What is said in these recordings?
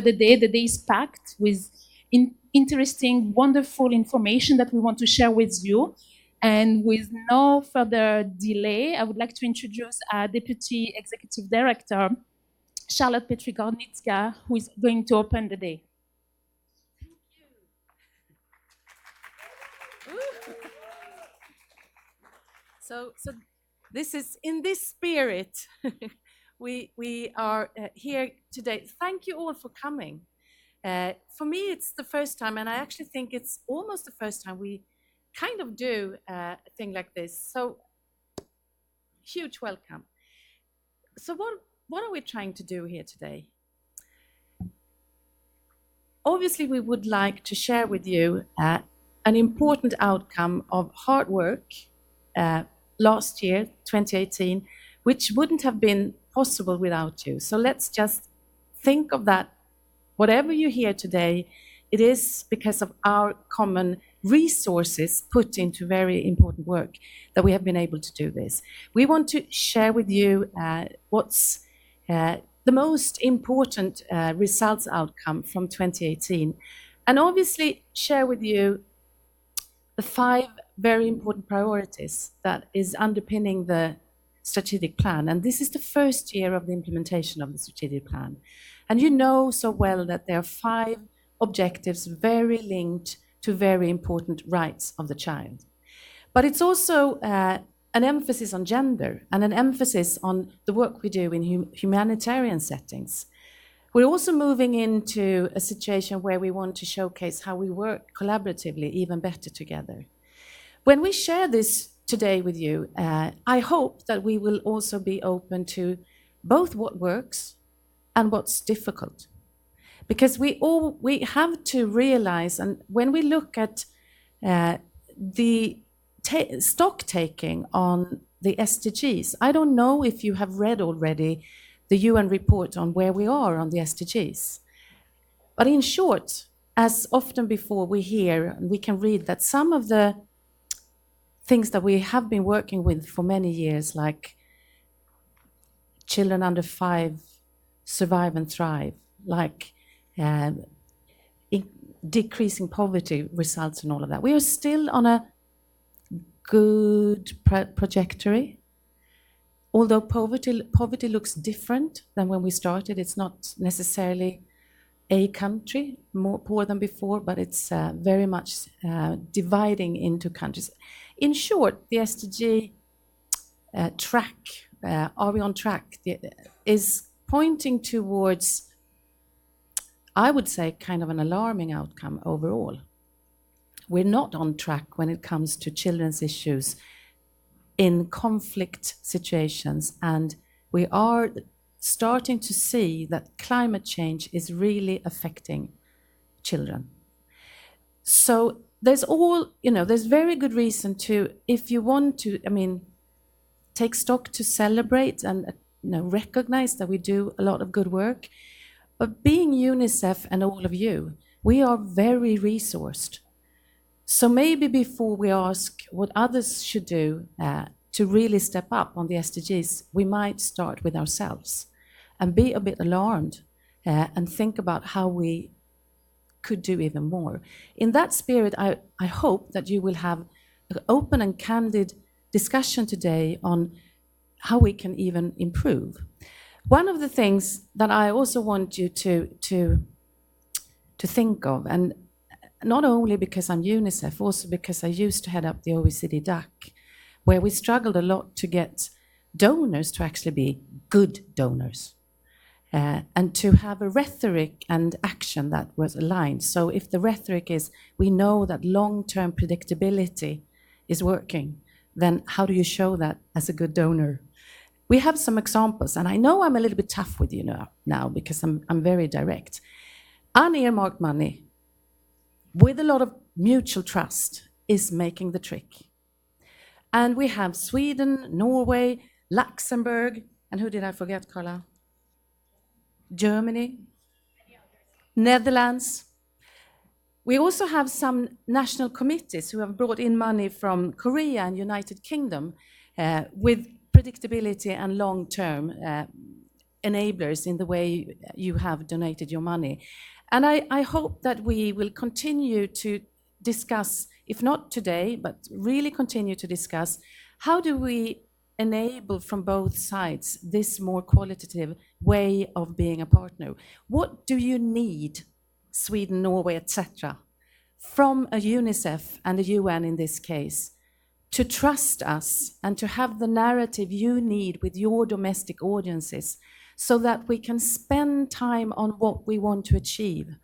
the day. The day is packed with interesting, wonderful information that we want to share with you. And with no further delay, I would like to introduce our Deputy Executive Director, Charlotte Petri-Gornicka, who is going to open the day. So this is in this spirit. we are here today. Thank you all for coming. For me, it's the first time, and I actually think it's almost the first time we kind of do a thing like this. So huge welcome. So what are we trying to do here today? Obviously, we would like to share with you an important outcome of hard work last year, 2018, which wouldn't have been possible without you. So let's just think of that. Whatever you hear today, it is because of our common resources put into very important work that we have been able to do this. We want to share with you what's the most important results outcome from 2018, and obviously share with you the 5 very important priorities that is underpinning the strategic plan. And this is the first year of the implementation of the strategic plan. And you know so well that there are 5 objectives very linked to very important rights of the child. But it's also an emphasis on gender and an emphasis on the work we do in humanitarian settings. We're also moving into a situation where we want to showcase how we work collaboratively even better together. When we share this today with you, I hope that we will also be open to both what works and what's difficult. Because we have to realize, and when we look at the stock taking on the SDGs, I don't know if you have read already the UN report on where we are on the SDGs. But in short, as often before, we hear and we can read that some of the things that we have been working with for many years, like children under 5 survive and thrive, like decreasing poverty results and all of that. We are still on a good trajectory. Although poverty looks different than when we started, it's not necessarily a country more poor than before, but it's very much dividing into countries. In short, the SDG track, are we on track, is pointing towards, I would say, kind of an alarming outcome overall. We're not on track when it comes to children's issues in conflict situations, and we are starting to see that climate change is really affecting children. So there's very good reason to, if you want to, take stock, to celebrate and recognize that we do a lot of good work. But being UNICEF and all of you, we are very resourced. So maybe before we ask what others should do to really step up on the SDGs, we might start with ourselves and be a bit alarmed and think about how we could do even more. In that spirit, I hope that you will have an open and candid discussion today on how we can even improve. One of the things that I also want you to think of, and not only because I'm UNICEF, also because I used to head up the OECD DAC, where we struggled a lot to get donors to actually be good donors, and to have a rhetoric and action that was aligned. So if the rhetoric is, we know that long-term predictability is working, then how do you show that as a good donor? We have some examples, and I know I'm a little bit tough with you now because I'm very direct. Unearmarked money with a lot of mutual trust is making the trick. And we have Sweden, Norway, Luxembourg, and who did I forget, Carla? Germany, Netherlands. We also have some national committees who have brought in money from Korea and United Kingdom with predictability and long-term enablers in the way you have donated your money. And I hope that we will continue to discuss, if not today, but really continue to discuss, how do we enable from both sides this more qualitative way of being a partner? What do you need, Sweden, Norway, etc., from a UNICEF and a UN in this case, to trust us and to have the narrative you need with your domestic audiences so that we can spend time on what we want to achieve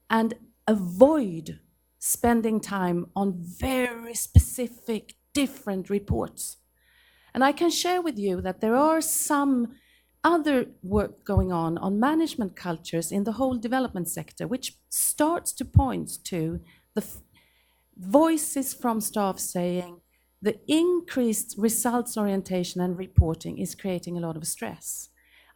and avoid spending time on very specific different reports? And I can share with you that there are some other work going on management cultures in the whole development sector, which starts to point to the voices from staff saying the increased results orientation and reporting is creating a lot of stress.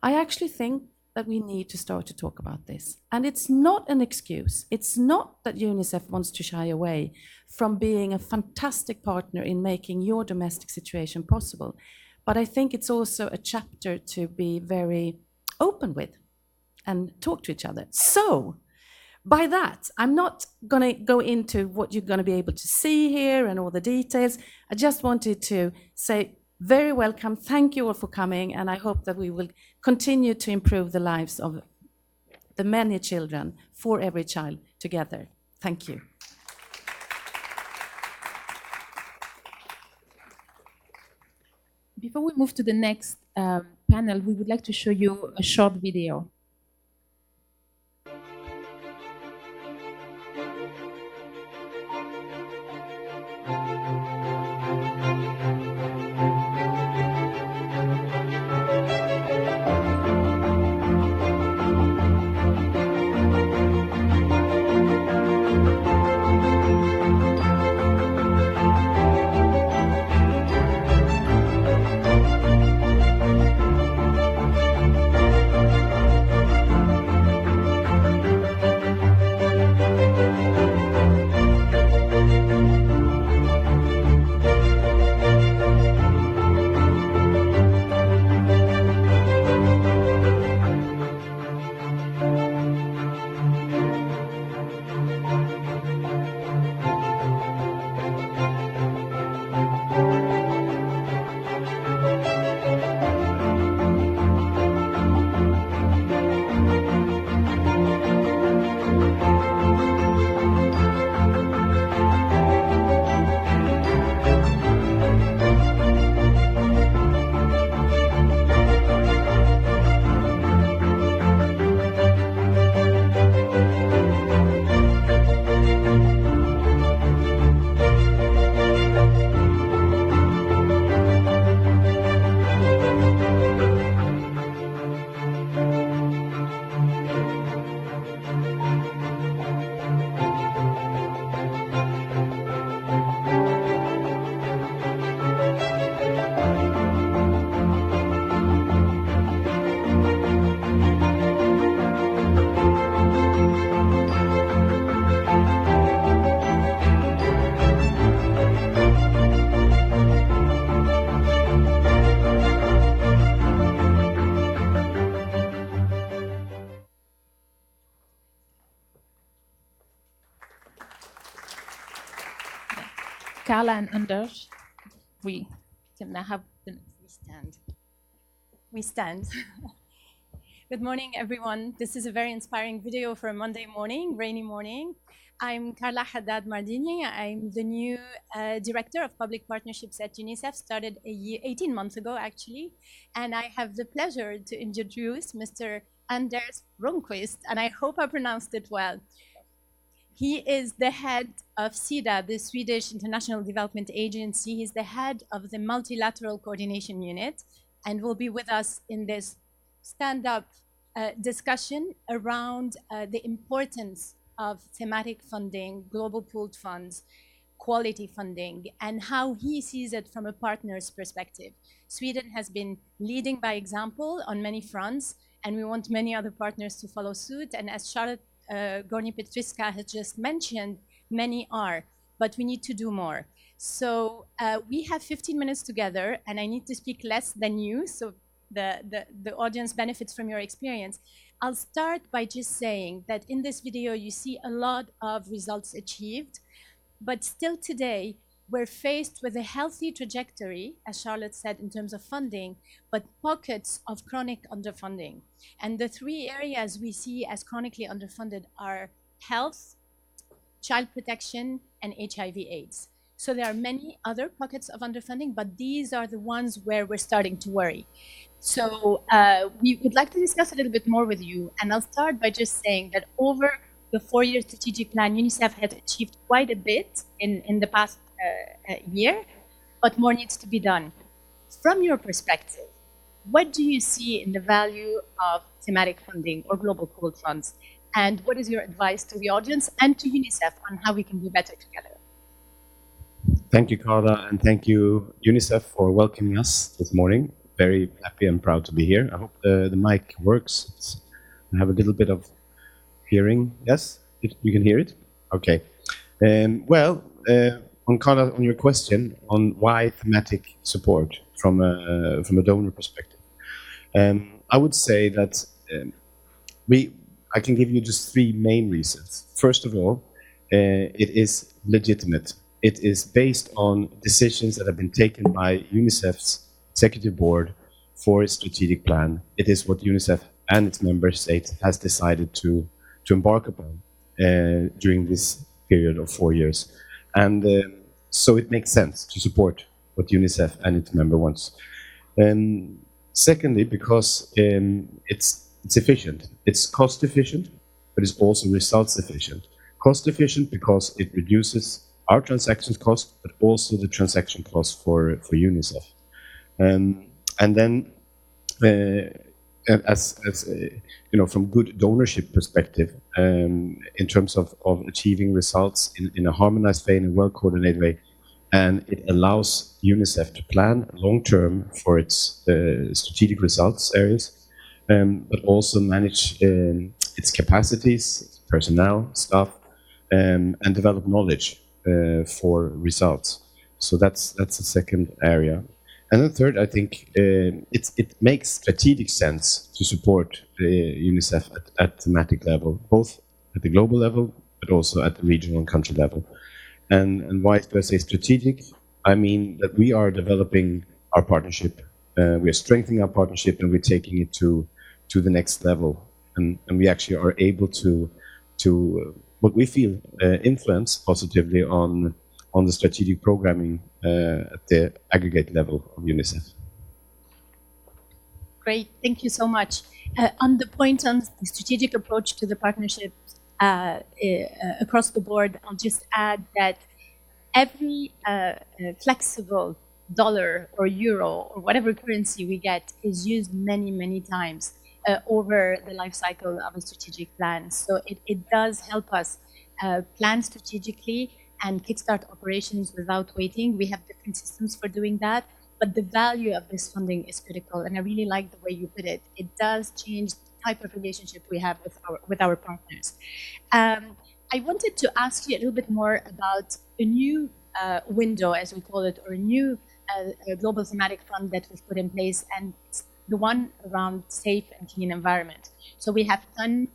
I actually think that we need to start to talk about this. And it's not an excuse. It's not that UNICEF wants to shy away from being a fantastic partner in making your domestic situation possible. But I think it's also a chapter to be very open with and talk to each other. So, by that, I'm not going to go into what you're going to be able to see here and all the details. I just wanted to say very welcome. Thank you all for coming, and I hope that we will continue to improve the lives of the many children, for every child, together. Thank you. Before we move to the next panel, we would like to show you a short video. Carla and Anders, we can now have the We stand. Good morning, everyone. This is a very inspiring video for a Monday morning, rainy morning. I'm Carla Haddad Mardini. I'm the new Director of Public Partnerships at UNICEF, started 18 months ago, actually. And I have the pleasure to introduce Mr. Anders Ronquist, and I hope I pronounced it well. He is the head of SIDA, the Swedish International Development Agency. He's the head of the Multilateral Coordination Unit, and will be with us in this stand-up discussion around the importance of thematic funding, global pooled funds, quality funding, and how he sees it from a partner's perspective. Sweden has been leading by example on many fronts, and we want many other partners to follow suit. And as Charlotte Gorni-Petriska has just mentioned, many are, but we need to do more. So we have 15 minutes together, and I need to speak less than you, so the audience benefits from your experience. I'll start by just saying that in this video, you see a lot of results achieved, but still today, we're faced with a healthy trajectory, as Charlotte said, in terms of funding, but pockets of chronic underfunding. And the three areas we see as chronically underfunded are health, child protection, and HIV/AIDS. So there are many other pockets of underfunding, but these are the ones where we're starting to worry. So we would like to discuss a little bit more with you. And I'll start by just saying that over the 4-year strategic plan, UNICEF has achieved quite a bit in the past year, but more needs to be done. From your perspective, what do you see in the value of thematic funding or global pooled funds? And what is your advice to the audience and to UNICEF on how we can do better together? Thank you, Carla, and thank you, UNICEF, for welcoming us this morning. Very happy and proud to be here. I hope the mic works. I have a little bit of hearing. Yes, you can hear it? Okay. On Carla, on your question on why thematic support from a donor perspective, I would say that I can give you just three main reasons. First of all, it is legitimate. It is based on decisions that have been taken by UNICEF's executive board for its strategic plan. It is what UNICEF and its member states has decided to embark upon during this period of 4 years. And so it makes sense to support what UNICEF and its member wants. Secondly, because it's efficient. It's cost efficient, but it's also results efficient. Cost efficient because it reduces our transactions cost, but also the transaction cost for UNICEF. And then, from good donorship perspective, in terms of achieving results in a harmonized way, in a well-coordinated way, and it allows UNICEF to plan long-term for its strategic results areas, but also manage its capacities, its personnel, staff, and develop knowledge for results. So that's the second area. And then third, I think it makes strategic sense to support UNICEF at thematic level, both at the global level, but also at the regional and country level. And why do I say strategic? I mean that we are developing our partnership, we are strengthening our partnership, and we're taking it to the next level. And we actually are able to what we feel influence positively on the strategic programming at the aggregate level of UNICEF. Great, thank you so much. On the point on the strategic approach to the partnerships across the board, I'll just add that every flexible dollar or euro or whatever currency we get is used many, many times over the life cycle of a strategic plan. So it does help us plan strategically and kickstart operations without waiting. We have different systems for doing that, but the value of this funding is critical. And I really like the way you put it. It does change the type of relationship we have with our partners. I wanted to ask you a little bit more about a new window, as we call it, or a new global thematic fund that we've put in place, and it's the one around safe and clean environment. So we have 10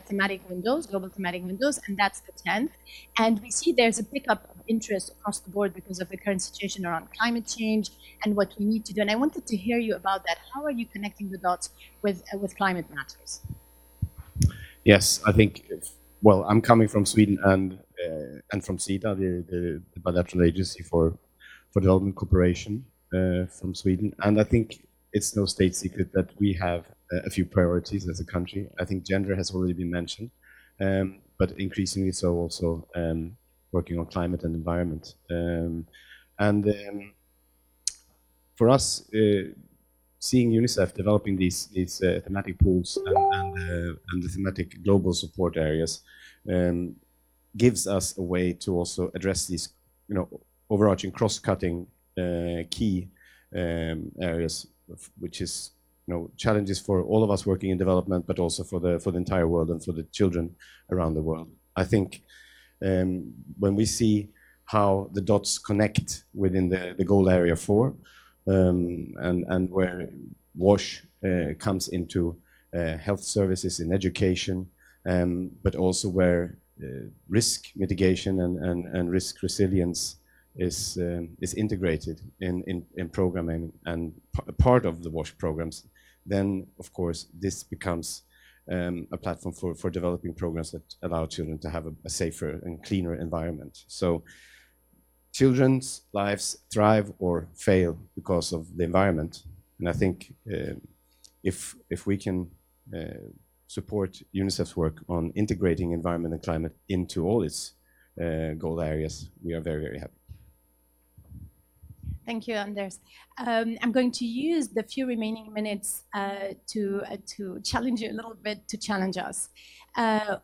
thematic windows, global thematic windows, and that's the 10th. And we see there's a pickup of interest across the board because of the current situation around climate change and what we need to do. And I wanted to hear you about that. How are you connecting the dots with climate matters? Yes, I think, well, I'm coming from Sweden and from SIDA, the bilateral agency for development cooperation from Sweden. And I think it's no state secret that we have a few priorities as a country. I think gender has already been mentioned, but increasingly so also working on climate and environment. For us, seeing UNICEF developing these thematic pools and the thematic global support areas gives us a way to also address these, overarching cross-cutting key areas, which is challenges for all of us working in development, but also for the entire world and for the children around the world. I think when we see how the dots connect within the goal area 4, and where WASH comes into health services in education, but also where risk mitigation and risk resilience is integrated in programming and part of the WASH programs, then of course this becomes a platform for developing programs that allow children to have a safer and cleaner environment. So children's lives thrive or fail because of the environment. And I think if we can support UNICEF's work on integrating environment and climate into all its goal areas, we are very, very happy. Thank you, Anders. I'm going to use the few remaining minutes to challenge you a little bit, to challenge us.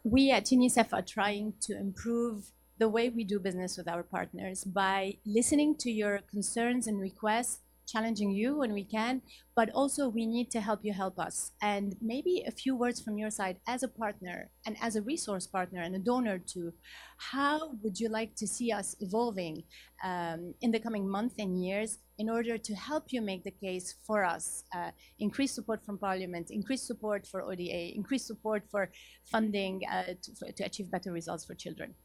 We at UNICEF are trying to improve the way we do business with our partners by listening to your concerns and requests, challenging you when we can, but also we need to help you help us. And maybe a few words from your side as a partner and as a resource partner and a donor too. How would you like to see us evolving in the coming months and years in order to help you make the case for us? Increased support from Parliament, increased support for ODA, increased support for funding to achieve better results for children.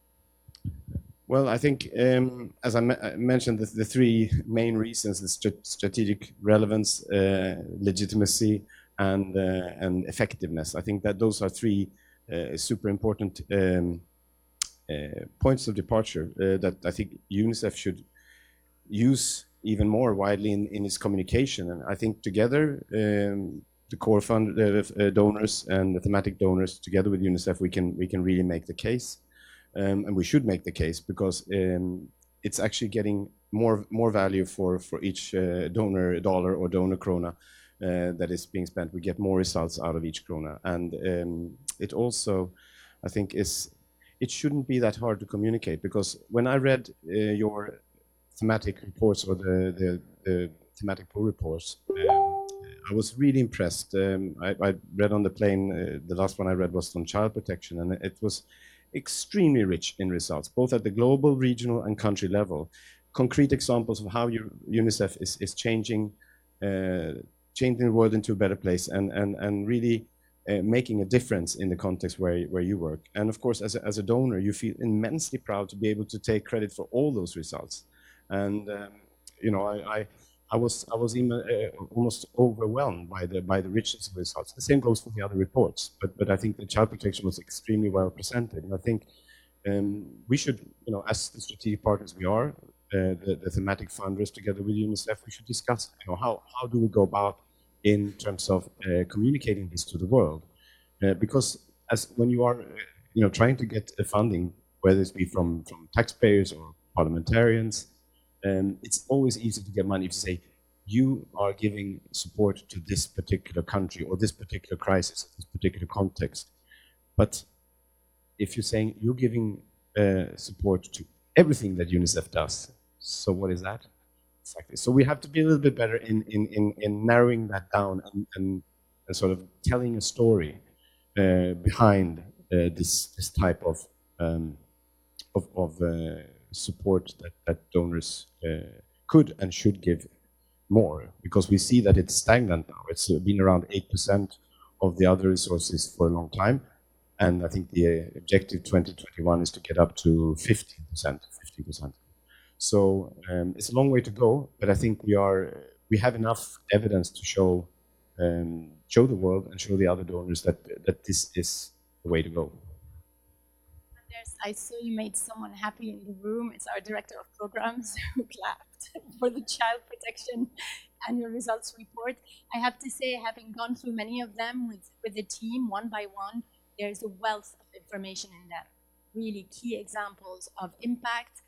Well, I think, as I mentioned, the three main reasons: the strategic relevance, legitimacy, and effectiveness. I think that those are three super important points of departure that I think UNICEF should use even more widely in its communication. And I think together, the core fund donors and the thematic donors, together with UNICEF, we can really make the case. And we should make the case because it's actually getting more value for each donor dollar or donor krona that is being spent. We get more results out of each krona, and it also, I think, it shouldn't be that hard to communicate, because when I read your thematic reports or the thematic pool reports, I was really impressed. I read on the plane. The last one I read was on child protection, and it was extremely rich in results, both at the global, regional, and country level. Concrete examples of how UNICEF is changing the world into a better place and really making a difference in the context where you work. And of course, as a donor, you feel immensely proud to be able to take credit for all those results. And you know, I was almost overwhelmed by the richness of the results. The same goes for the other reports, but I think the child protection was extremely well presented, and I think we should, you know, as the strategic partners we are, the thematic funders together with UNICEF, we should discuss, you know, how do we go about in terms of communicating this to the world, because as when you are, you know, trying to get funding, whether it be from taxpayers or parliamentarians. It's always easy to get money if you say you are giving support to this particular country or this particular crisis, this particular context. But if you're saying you're giving support to everything that UNICEF does, so what is that? Exactly. So we have to be a little bit better in narrowing that down and sort of telling a story behind this type of support that donors could and should give more, because we see that it's stagnant now. It's been around 8% of the other resources for a long time, and I think the objective 2021 is to get up to 50%. So it's a long way to go, but I think we have enough evidence to show the world and show the other donors that this is the way to go. I saw you made someone happy in the room. It's our director of programs who clapped for the child protection annual results report. I have to say, having gone through many of them with the team one by one, there's a wealth of information in them, really key examples of impact,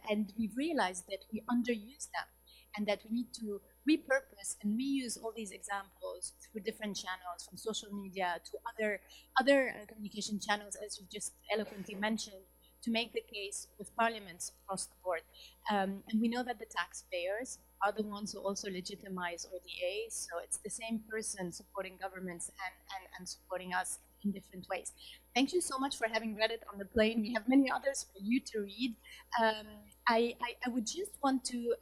and we've realized that we underuse them and that we need to repurpose and reuse all these examples through different channels, from social media to other communication channels, as you just eloquently mentioned, to make the case with parliaments across the board. And we know that the taxpayers are the ones who also legitimize ODA, so it's the same person supporting governments and supporting us in different ways. Thank you so much for having read it on the plane. We have many others for you to read. I would just want to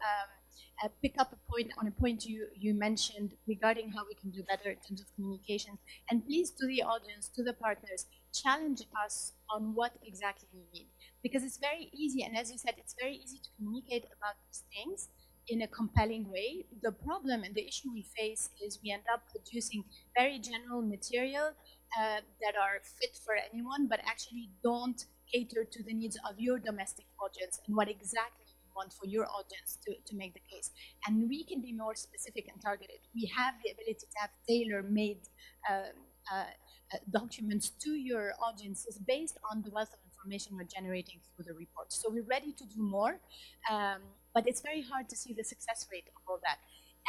pick up on a point you mentioned regarding how we can do better in terms of communication. And please, to the audience, to the partners, challenge us on what exactly we need. Because it's very easy, and as you said, it's very easy to communicate about these things in a compelling way. The problem and the issue we face is we end up producing very general material that are fit for anyone, but actually don't cater to the needs of your domestic audience and what exactly you want for your audience to make the case. And we can be more specific and targeted. We have the ability to have tailor-made documents to your audiences based on the wealth of information we're generating through the report. So we're ready to do more, but it's very hard to see the success rate of all that.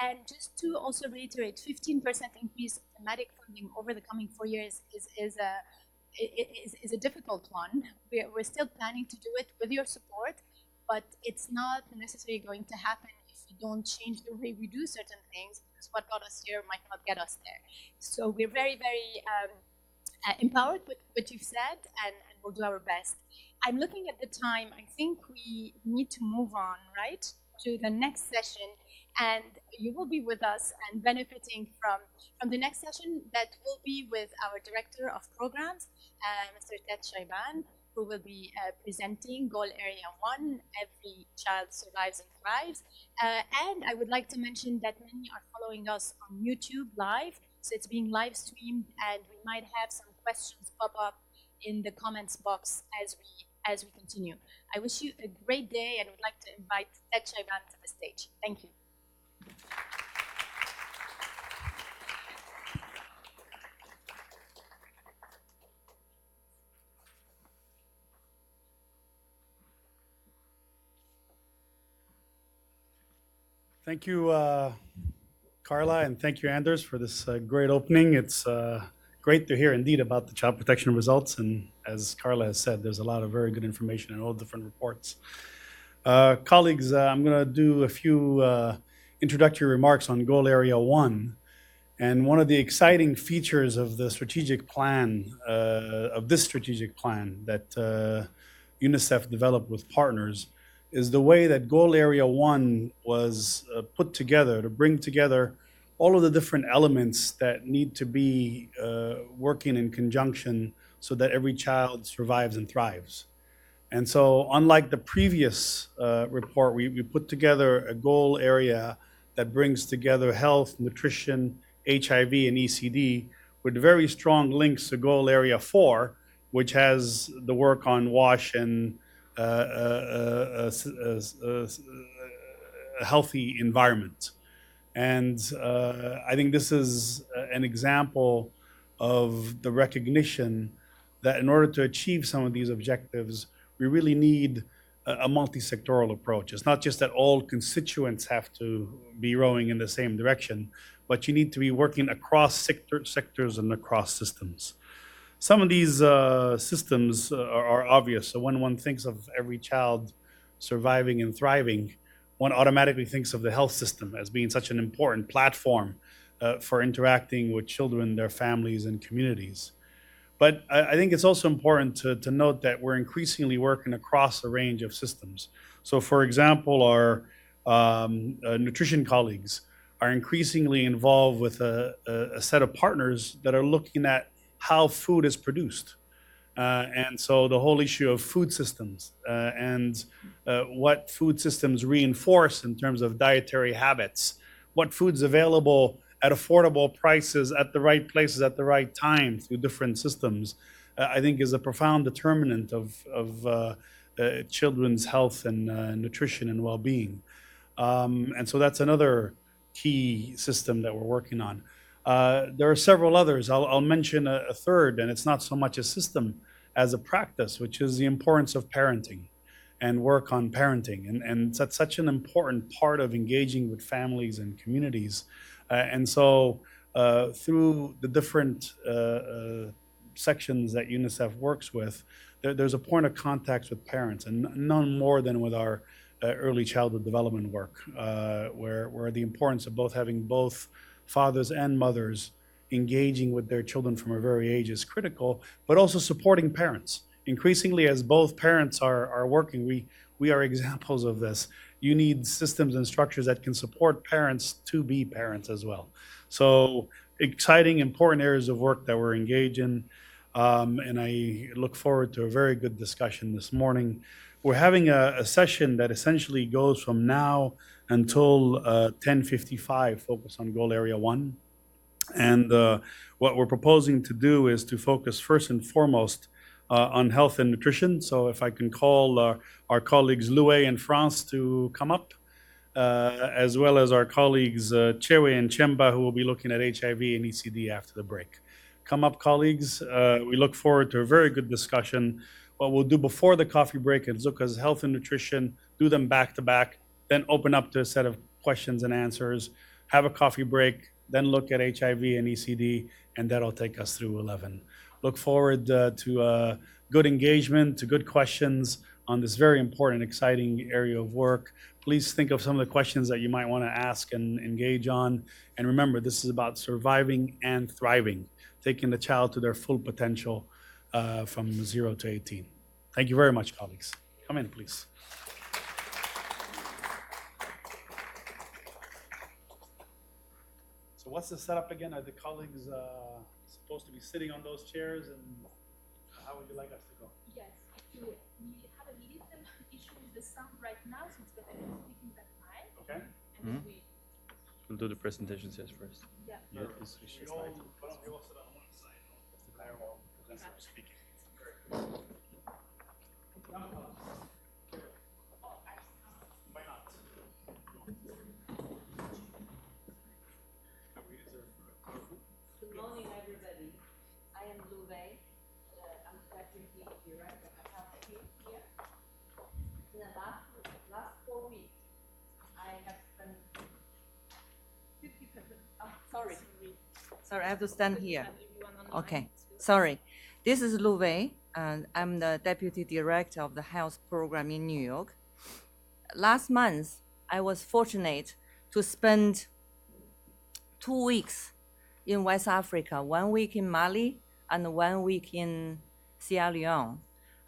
And just to also reiterate, 15% increase thematic funding over the coming 4 years is a difficult one. We're still planning to do it with your support, but it's not necessarily going to happen if we don't change the way we do certain things, because what got us here might not get us there. So we're very, very empowered with what you've said, and we'll do our best. I'm looking at the time. I think we need to move on, right, to the next session, and you will be with us and benefiting from the next session that will be with our Director of Programs, Mr. Ted Shaiban, who will be presenting Goal Area 1, Every Child Survives and Thrives. And I would like to mention that many are following us on YouTube live, so it's being live streamed, and we might have some questions pop up in the comments box as we continue. I wish you a great day and would like to invite Ted Shaiban to the stage. Thank you. Thank you, Carla, and thank you, Anders, for this great opening. It's great to hear indeed about the child protection results. And as Carla has said, there's a lot of very good information in all different reports. Colleagues, I'm going to do a few introductory remarks on Goal Area 1. And one of the exciting features of the strategic plan, of this strategic plan that UNICEF developed with partners, is the way that Goal Area 1 was put together to bring together all of the different elements that need to be working in conjunction so that every child survives and thrives. And so unlike the previous report, we put together a goal area that brings together health, nutrition, HIV, and ECD with very strong links to Goal Area 4, which has the work on WASH and a healthy environment. And I think this is an example of the recognition that in order to achieve some of these objectives, we really need a multi-sectoral approach. It's not just that all constituents have to be rowing in the same direction, but you need to be working across sectors and across systems. Some of these systems are obvious. So when one thinks of every child surviving and thriving, one automatically thinks of the health system as being such an important platform for interacting with children, their families, and communities. But I think it's also important to note that we're increasingly working across a range of systems. So for example, our nutrition colleagues are increasingly involved with a set of partners that are looking at how food is produced. And so the whole issue of food systems and what food systems reinforce in terms of dietary habits, what food's available at affordable prices at the right places at the right time through different systems, I think is a profound determinant of children's health and nutrition and well-being. And so that's another key system that we're working on. There are several others. I'll mention a third, and it's not so much a system as a practice, which is the importance of parenting and work on parenting. And that's such an important part of engaging with families and communities. And so through the different sections that UNICEF works with, there's a point of contact with parents, and none more than with our early childhood development work, where the importance of having both fathers and mothers engaging with their children from a very age is critical, but also supporting parents. Increasingly, as both parents are working, we are examples of this. you need systems and structures that can support parents to be parents as well. So exciting, important areas of work that we're engaged in. And I look forward to a very good discussion this morning. We're having a session that essentially goes from now until 10:55, focused on goal area 1. And what we're proposing to do is to focus first and foremost on health and nutrition. So if I can call our colleagues Loué and France to come up, as well as our colleagues Chewe and Chemba, who will be looking at HIV and ECD after the break. Come up, colleagues. We look forward to a very good discussion. What we'll do before the coffee break is look at health and nutrition, do them back to back, then open up to a set of questions and answers, have a coffee break, then look at HIV and ECD, and that'll take us through 11. Look forward to good engagement, to good questions on this very important, exciting area of work. Please think of some of the questions that you might want to ask and engage on. And remember, this is about surviving and thriving, taking the child to their full potential from 0 to 18. Thank you very much, colleagues. Come in, please. So what's the setup again? Are the colleagues supposed to be sitting on those chairs, and how would you like us to go? Yes, we have a little issue with the sound right now, so it's better to speak in that mic. Okay. And then we, We'll do the presentations first. yeah. We all sit on one side. The firewall presents our speaking. Why not? Good morning, everybody. I am Lu Wei. I'm Deputy Director of Health Team here. In the last 4 weeks, I have spent 50%. Oh, sorry. Sorry, I have to stand here. Okay, sorry. This is Lu Wei, and I'm the Deputy Director of the Health Program in New York. Last month, I was fortunate to spend 2 weeks in West Africa, 1 week in Mali and 1 week in Sierra Leone.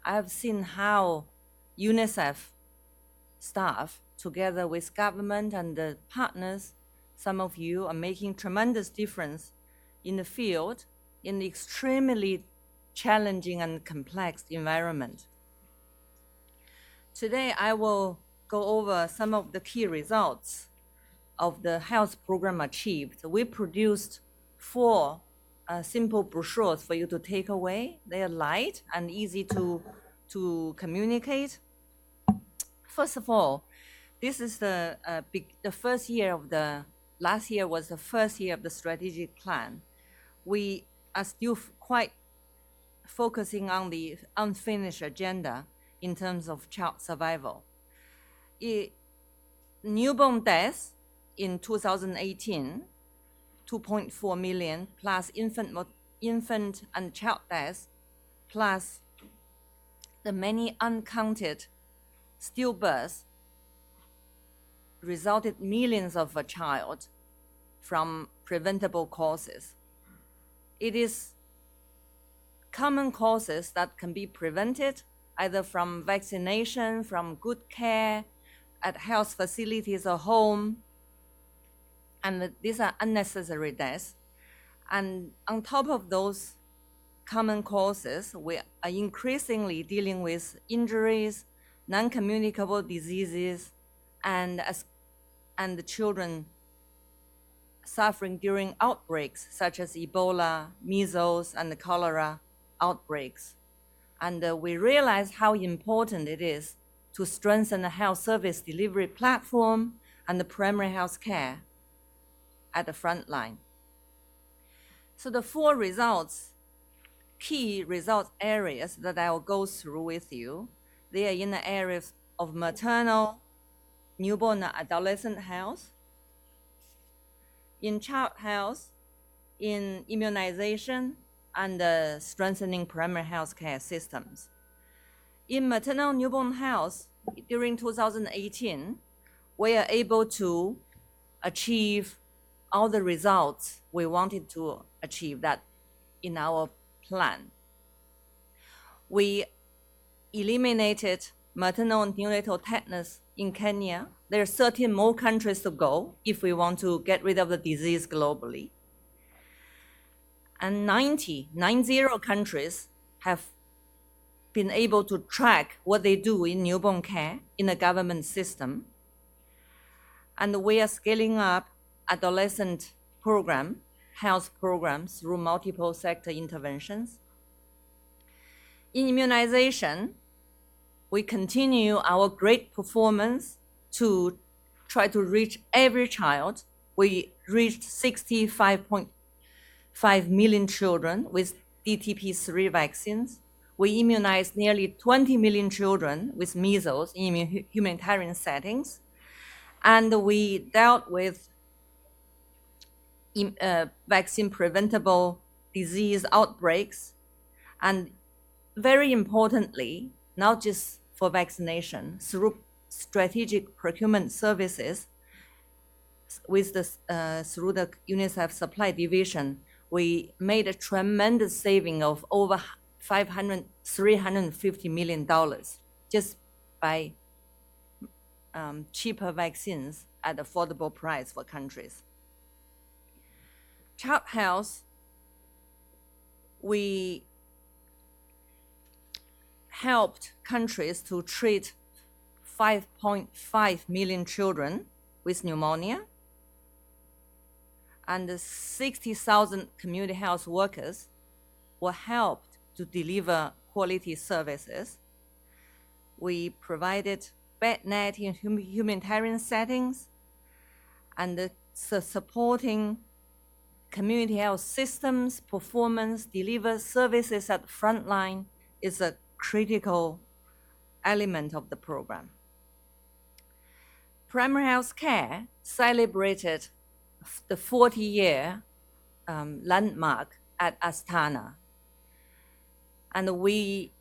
I have seen how UNICEF staff, together with government and the partners, some of you are making tremendous difference in the field, in the extremely challenging and complex environment. Today, I will go over some of the key results of the health program achieved. We produced 4 simple brochures for you to take away. They are light and easy to communicate. First of all, this is the first year of last year was the first year of the strategic plan. We are still quite focusing on the unfinished agenda in terms of child survival. Newborn deaths in 2018, 2.4 million, plus infant and child deaths, plus the many uncounted stillbirths, resulted millions of a child from preventable causes. It is common causes that can be prevented either from vaccination, from good care at health facilities or home, and these are unnecessary deaths. And on top of those common causes, we are increasingly dealing with injuries, non-communicable diseases, and the children suffering during outbreaks such as Ebola, measles, and the cholera outbreaks. And we realize how important it is to strengthen the health service delivery platform and the primary health care at the front line. So the 4 key results areas that I will go through with you, they are in the areas of maternal, newborn and adolescent health, in child health, in immunization, and strengthening primary health care systems. In maternal newborn health, during 2018, we are able to achieve all the results we wanted to achieve that in our plan. We eliminated maternal neonatal tetanus in Kenya there are 13 more countries to go if we want to get rid of the disease globally. And 90 countries have been able to track what they do in newborn care in the government system. And we are scaling up adolescent program, health programs through multiple sector interventions. In immunization, we continue our great performance to try to reach every child. We reached 65.5 million children with DTP3 vaccines. We immunized nearly 20 million children with measles in humanitarian settings. And we dealt with vaccine preventable disease outbreaks. And very importantly, not just for vaccination, through strategic procurement services, with through the UNICEF Supply Division, we made a tremendous saving of over $350 million just by cheaper vaccines at affordable price for countries. Child health, we helped countries to treat 5.5 million children with pneumonia, and 60,000 community health workers were helped to deliver quality services. We provided bed net in humanitarian settings, and supporting community health systems, performance, deliver services at the front line is a critical element of the program. Primary health care celebrated the 40-year landmark at Astana. And we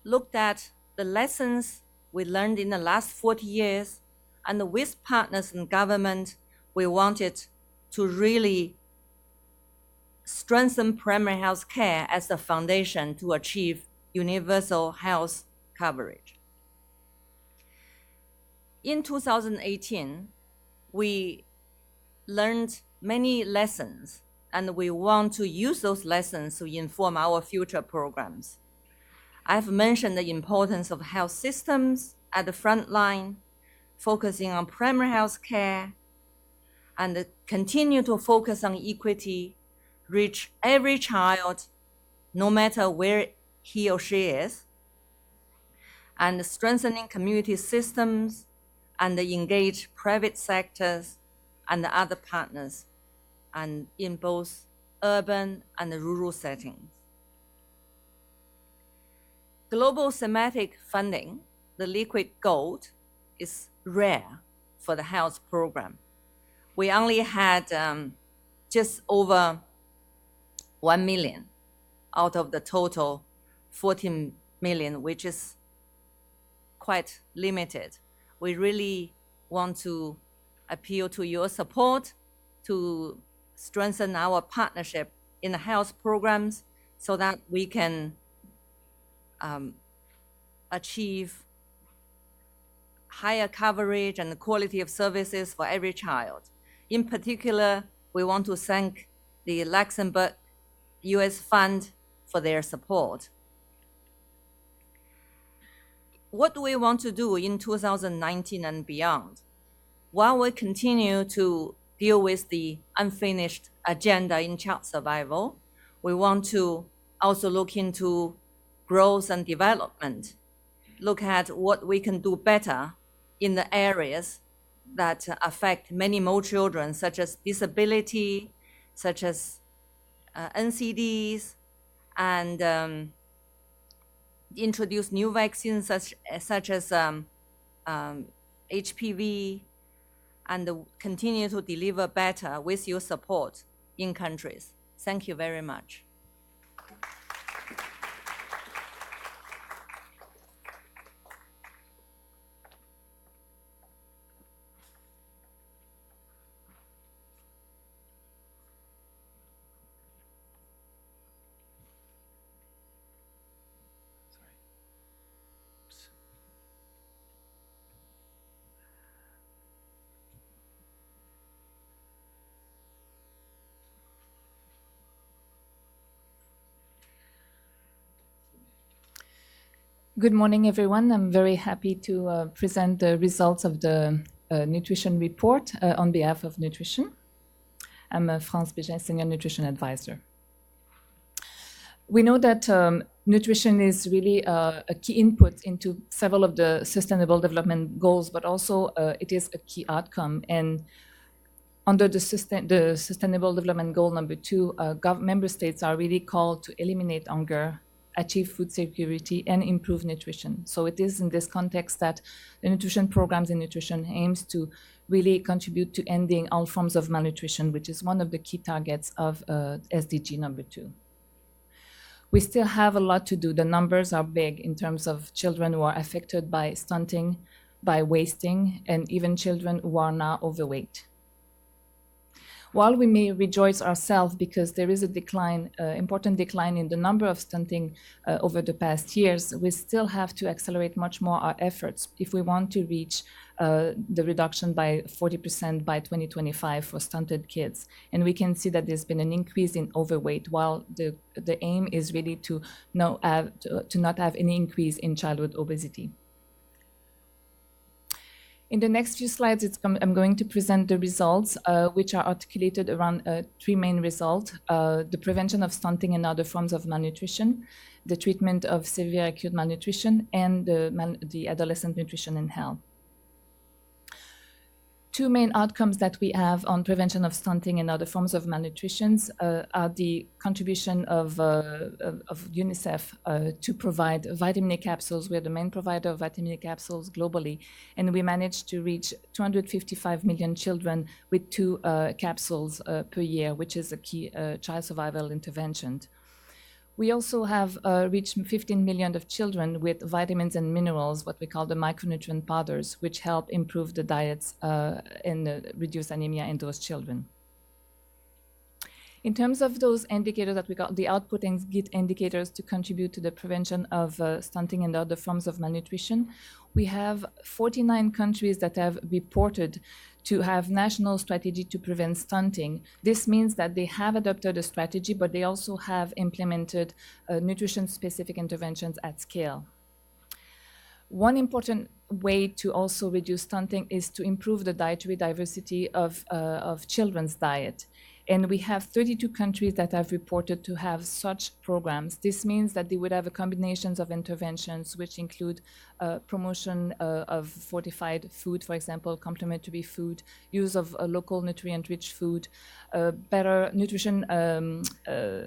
looked at the lessons we learned in the last 40 years, and with partners in government, we wanted to really strengthen primary health care as the foundation to achieve universal health coverage. In 2018, we learned many lessons, and we want to use those lessons to inform our future programs. I've mentioned the importance of health systems at the front line, focusing on primary health care, and continue to focus on equity, reach every child, no matter where he or she is, and strengthening community systems, and engage private sectors and other partners, and in both urban and rural settings. Global thematic funding, the liquid gold, is rare for the health program. We only had just over 1 million out of the total 14 million, which is quite limited. We really want to appeal to your support to strengthen our partnership in the health programs so that we can achieve higher coverage and quality of services for every child. In particular, we want to thank the Luxembourg US Fund for their support. What do we want to do in 2019 and beyond? While we continue to deal with the unfinished agenda in child survival, we want to also look into growth and development, look at what we can do better in the areas that affect many more children, such as disability, such as NCDs, and introduce new vaccines such as HPV, and continue to deliver better with your support in countries. Thank you very much. Good morning, everyone. I'm very happy to present the results of the nutrition report on behalf of Nutrition. I'm France Bégin, Senior Nutrition Advisor. We know that nutrition is really a key input into several of the Sustainable Development Goals, but also it is a key outcome. And under the Sustainable Development Goal number 2, member states are really called to eliminate hunger, achieve food security, and improve nutrition. So it is in this context that the nutrition programs in nutrition aims to really contribute to ending all forms of malnutrition, which is one of the key targets of SDG number 2. We still have a lot to do. The numbers are big in terms of children who are affected by stunting, by wasting, and even children who are now overweight. While we may rejoice ourselves because there is a decline, important decline in the number of stunting over the past years, we still have to accelerate much more our efforts if we want to reach the reduction by 40% by 2025 for stunted kids. And we can see that there's been an increase in overweight, while the aim is really to not have any increase in childhood obesity. In the next few slides, I'm going to present the results, which are articulated around 3 main results: the prevention of stunting and other forms of malnutrition, the treatment of severe acute malnutrition, and the adolescent nutrition and health. 2 main outcomes that we have on prevention of stunting and other forms of malnutrition are the contribution of UNICEF to provide vitamin A capsules. We're the main provider of vitamin A capsules globally, and we managed to reach 255 million children with 2 capsules per year, which is a key child survival intervention. We also have reached 15 million of children with vitamins and minerals, what we call the micronutrient powders, which help improve the diets and reduce anemia in those children. In terms of those indicators that we got, the output and GIT indicators to contribute to the prevention of stunting and other forms of malnutrition, we have 49 countries that have reported to have national strategy to prevent stunting. This means that they have adopted a strategy, but they also have implemented nutrition-specific interventions at scale. One important way to also reduce stunting is to improve the dietary diversity of children's diet. And we have 32 countries that have reported to have such programs. This means that they would have a combination of interventions, which include promotion of fortified food, for example, complementary food, use of local nutrient-rich food, better nutrition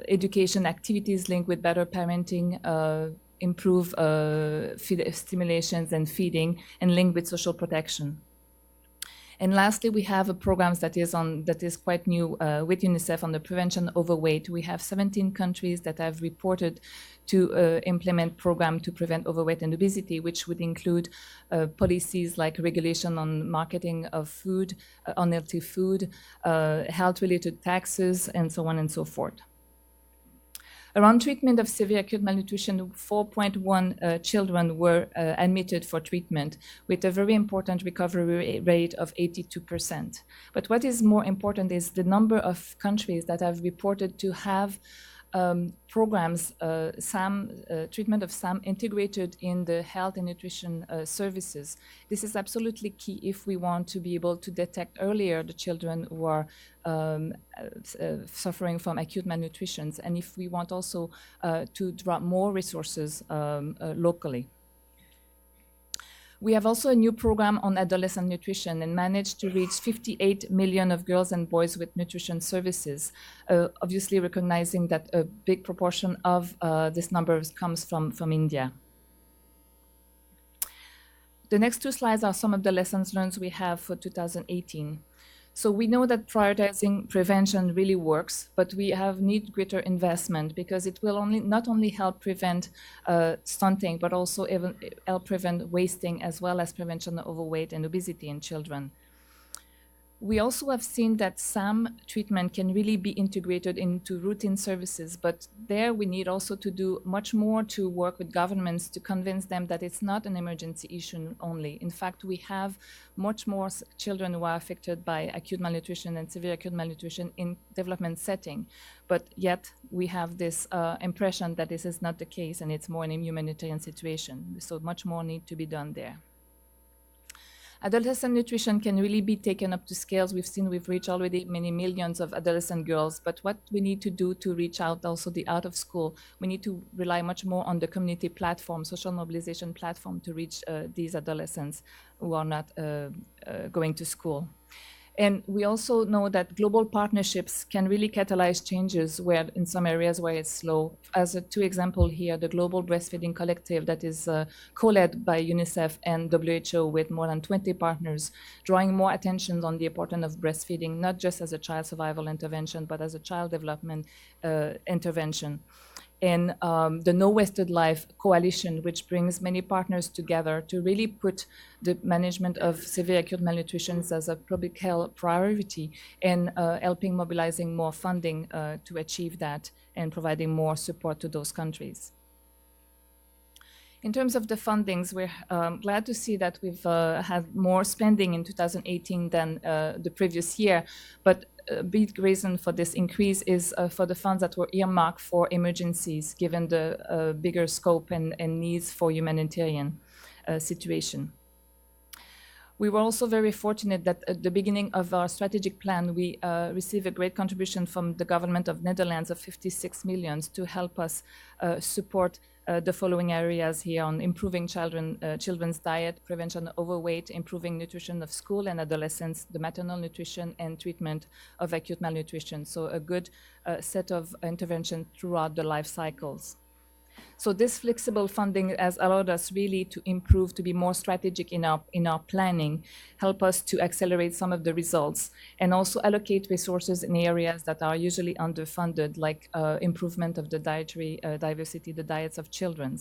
education activities linked with better parenting, improve stimulations and feeding, and linked with social protection. And lastly, we have a program that is quite new with UNICEF on the prevention of overweight. We have 17 countries that have reported to implement program to prevent overweight and obesity, which would include policies like regulation on marketing of food, unhealthy food, health-related taxes, and so on and so forth. Around treatment of severe acute malnutrition, 4.1 children were admitted for treatment with a very important recovery rate of 82%. But what is more important is the number of countries that have reported to have programs, treatment of SAM integrated in the health and nutrition services. This is absolutely key if we want to be able to detect earlier the children who are suffering from acute malnutrition, and if we want also to draw more resources locally. We have also a new program on adolescent nutrition and managed to reach 58 million of girls and boys with nutrition services, obviously recognizing that a big proportion of this number comes from India. The next 2 slides are some of the lessons learned we have for 2018. So we know that prioritizing prevention really works, but we need greater investment because it will not only help prevent stunting, but also help prevent wasting as well as prevention of overweight and obesity in children. We also have seen that SAM treatment can really be integrated into routine services, but there we need also to do much more to work with governments to convince them that it's not an emergency issue only. In fact, we have much more children who are affected by acute malnutrition and severe acute malnutrition in development setting, but yet we have this impression that this is not the case and it's more an humanitarian situation. So much more need to be done there. Adolescent nutrition can really be taken up to scales. We've reached already many millions of adolescent girls, but what we need to do to reach out also the out of school, we need to rely much more on the community platform, social mobilization platform to reach these adolescents who are not going to school. And we also know that global partnerships can really catalyze changes where in some areas where it's slow. As a two example here, the Global Breastfeeding Collective that is co-led by UNICEF and WHO with more than 20 partners, drawing more attention on the importance of breastfeeding, not just as a child survival intervention, but as a child development intervention. And the No Wasted Life Coalition, which brings many partners together to really put the management of severe acute malnutrition as a public health priority and helping mobilizing more funding to achieve that and providing more support to those countries. In terms of the fundings, we're glad to see that we've had more spending in 2018 than the previous year, but a big reason for this increase is for the funds that were earmarked for emergencies, given the bigger scope and needs for humanitarian situation. We were also very fortunate that at the beginning of our strategic plan, we received a great contribution from the government of Netherlands of 56 million to help us support the following areas here on improving children's diet, prevention of overweight, improving nutrition of school and adolescents, the maternal nutrition and treatment of acute malnutrition. So a good set of intervention throughout the life cycles. So this flexible funding has allowed us really to improve, to be more strategic in our planning, help us to accelerate some of the results, and also allocate resources in areas that are usually underfunded, like improvement of the dietary diversity, the diets of children.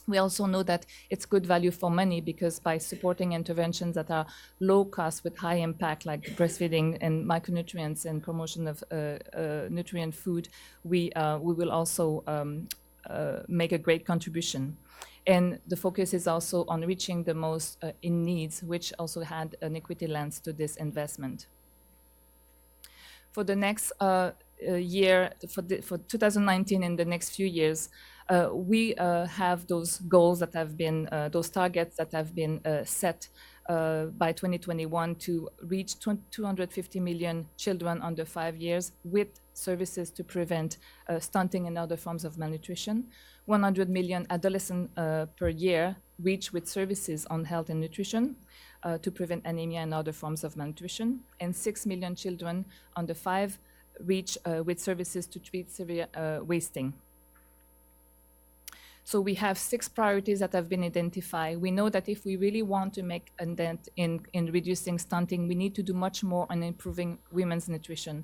We also know that it's good value for money because by supporting interventions that are low cost with high impact, like breastfeeding and micronutrients and promotion of nutrient food, we will also make a great contribution. And the focus is also on reaching the most in needs, which also had an equity lens to this investment. For the next year, for 2019 and the next few years, we have those goals that have been, those targets that have been set by 2021 to reach 250 million children under 5 years with services to prevent stunting and other forms of malnutrition, 100 million adolescents per year reach with services on health and nutrition to prevent anemia and other forms of malnutrition, and 6 million children under 5 reach with services to treat severe wasting. So we have 6 priorities that have been identified. We know that if we really want to make a dent in reducing stunting, we need to do much more on improving women's nutrition.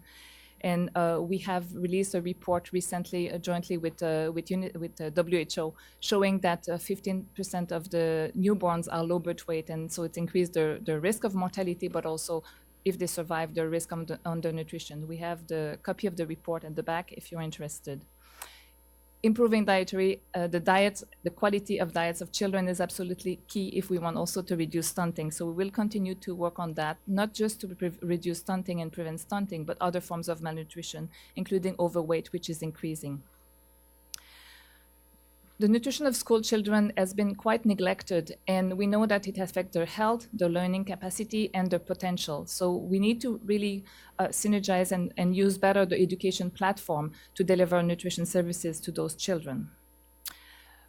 And we have released a report recently jointly with WHO showing that 15% of the newborns are low birth weight, and so it's increased the risk of mortality, but also if they survive, the risk of undernutrition. We have the copy of the report at the back if you're interested. Improving dietary, the quality of diets of children is absolutely key if we want also to reduce stunting. So we will continue to work on that, not just to reduce stunting and prevent stunting, but other forms of malnutrition, including overweight, which is increasing. The nutrition of school children has been quite neglected, and we know that it affects their health, their learning capacity, and their potential. So we need to really synergize and use better the education platform to deliver nutrition services to those children.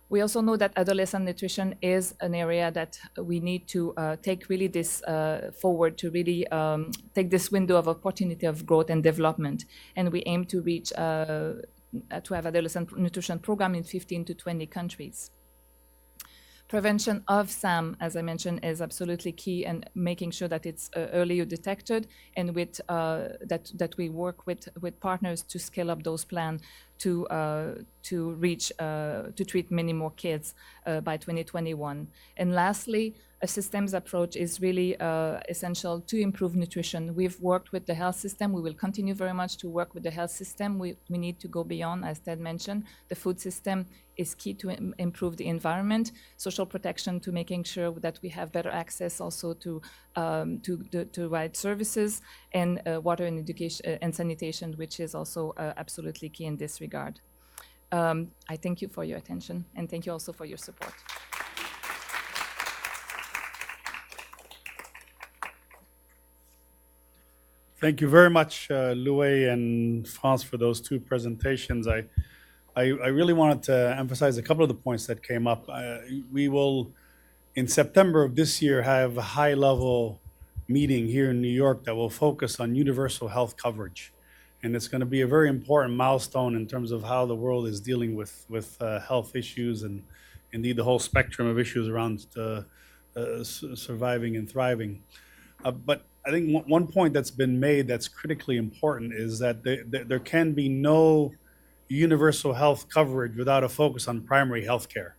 We also know that adolescent nutrition is an area that we need to take really this forward to really take this window of opportunity of growth and development. And we aim to reach to have adolescent nutrition program in 15 to 20 countries. Prevention of SAM, as I mentioned, is absolutely key, and making sure that it's early detected, and with that we work with partners to scale up those plans to reach to treat many more kids by 2021. And lastly, a systems approach is really essential to improve nutrition. We've worked with the health system. We will continue very much to work with the health system. We need to go beyond, as Ted mentioned. The food system is key to improve the environment, social protection to making sure that we have better access also to right services, and water and education and sanitation, which is also absolutely key in this regard. I thank you for your attention, and thank you also for your support. Thank you very much, Louis and France, for those two presentations. I really wanted to emphasize a couple of the points that came up. We will, in September of this year, have a high-level meeting here in New York that will focus on universal health coverage. And it's going to be a very important milestone in terms of how the world is dealing with health issues and indeed the whole spectrum of issues around surviving and thriving. But I think one point that's been made that's critically important is that there can be no universal health coverage without a focus on primary health care.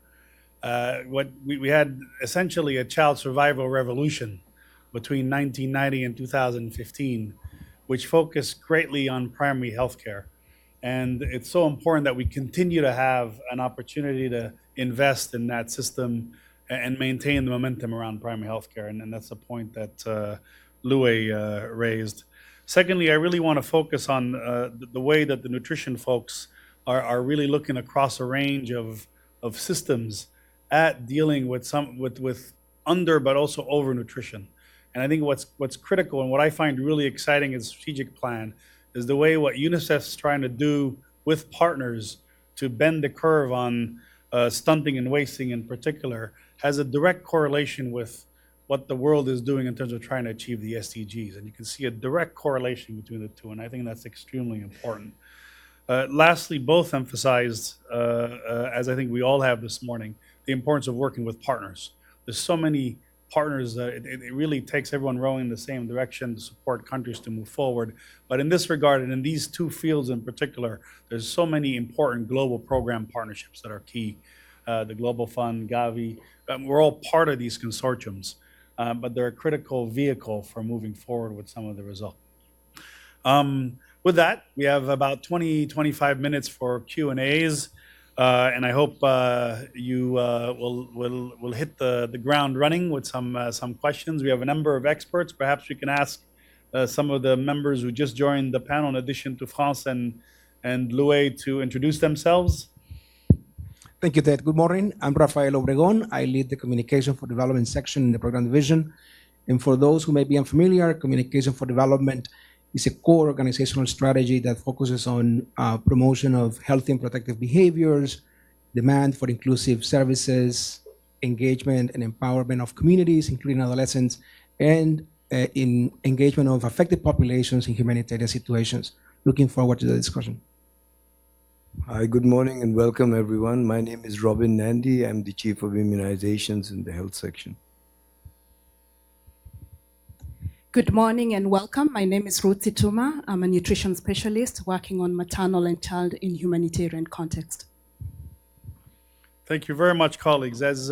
What we had essentially a child survival revolution between 1990 and 2015, which focused greatly on primary health care. And it's so important that we continue to have an opportunity to invest in that system and maintain the momentum around primary health care. And that's a point that Louis raised. Secondly, I really want to focus on the way that the nutrition folks are really looking across a range of systems at dealing with with under but also over nutrition. And I think what's critical and what I find really exciting in the strategic plan is the way what UNICEF's trying to do with partners to bend the curve on stunting and wasting in particular has a direct correlation with what the world is doing in terms of trying to achieve the SDGs. And you can see a direct correlation between the two, and I think that's extremely important. Lastly, both emphasized, as I think we all have this morning, the importance of working with partners. There's so many partners that it really takes everyone rowing in the same direction to support countries to move forward. But in this regard, and in these two fields in particular, there's so many important global program partnerships that are key. The Global Fund, Gavi, we're all part of these consortiums, but they're a critical vehicle for moving forward with some of the results. With that, we have about 25 minutes for Q&As. And I hope you will hit the ground running with some questions. We have a number of experts. Perhaps we can ask some of the members who just joined the panel, in addition to France and Louis, to introduce themselves. Thank you, Ted. Good morning. I'm Rafael Obregon. I lead the Communication for Development section in the program division. And for those who may be unfamiliar, Communication for Development is a core organizational strategy that focuses on promotion of healthy and protective behaviors, demand for inclusive services, engagement and empowerment of communities, including adolescents, and in engagement of affected populations in humanitarian situations. Looking forward to the discussion. Hi, good morning and welcome everyone. My name is Robin Nandy. I'm the Chief of Immunizations in the Health section. Good morning and welcome. My name is Ruth Situma. I'm a nutrition specialist working on maternal and child in humanitarian context. Thank you very much, colleagues. As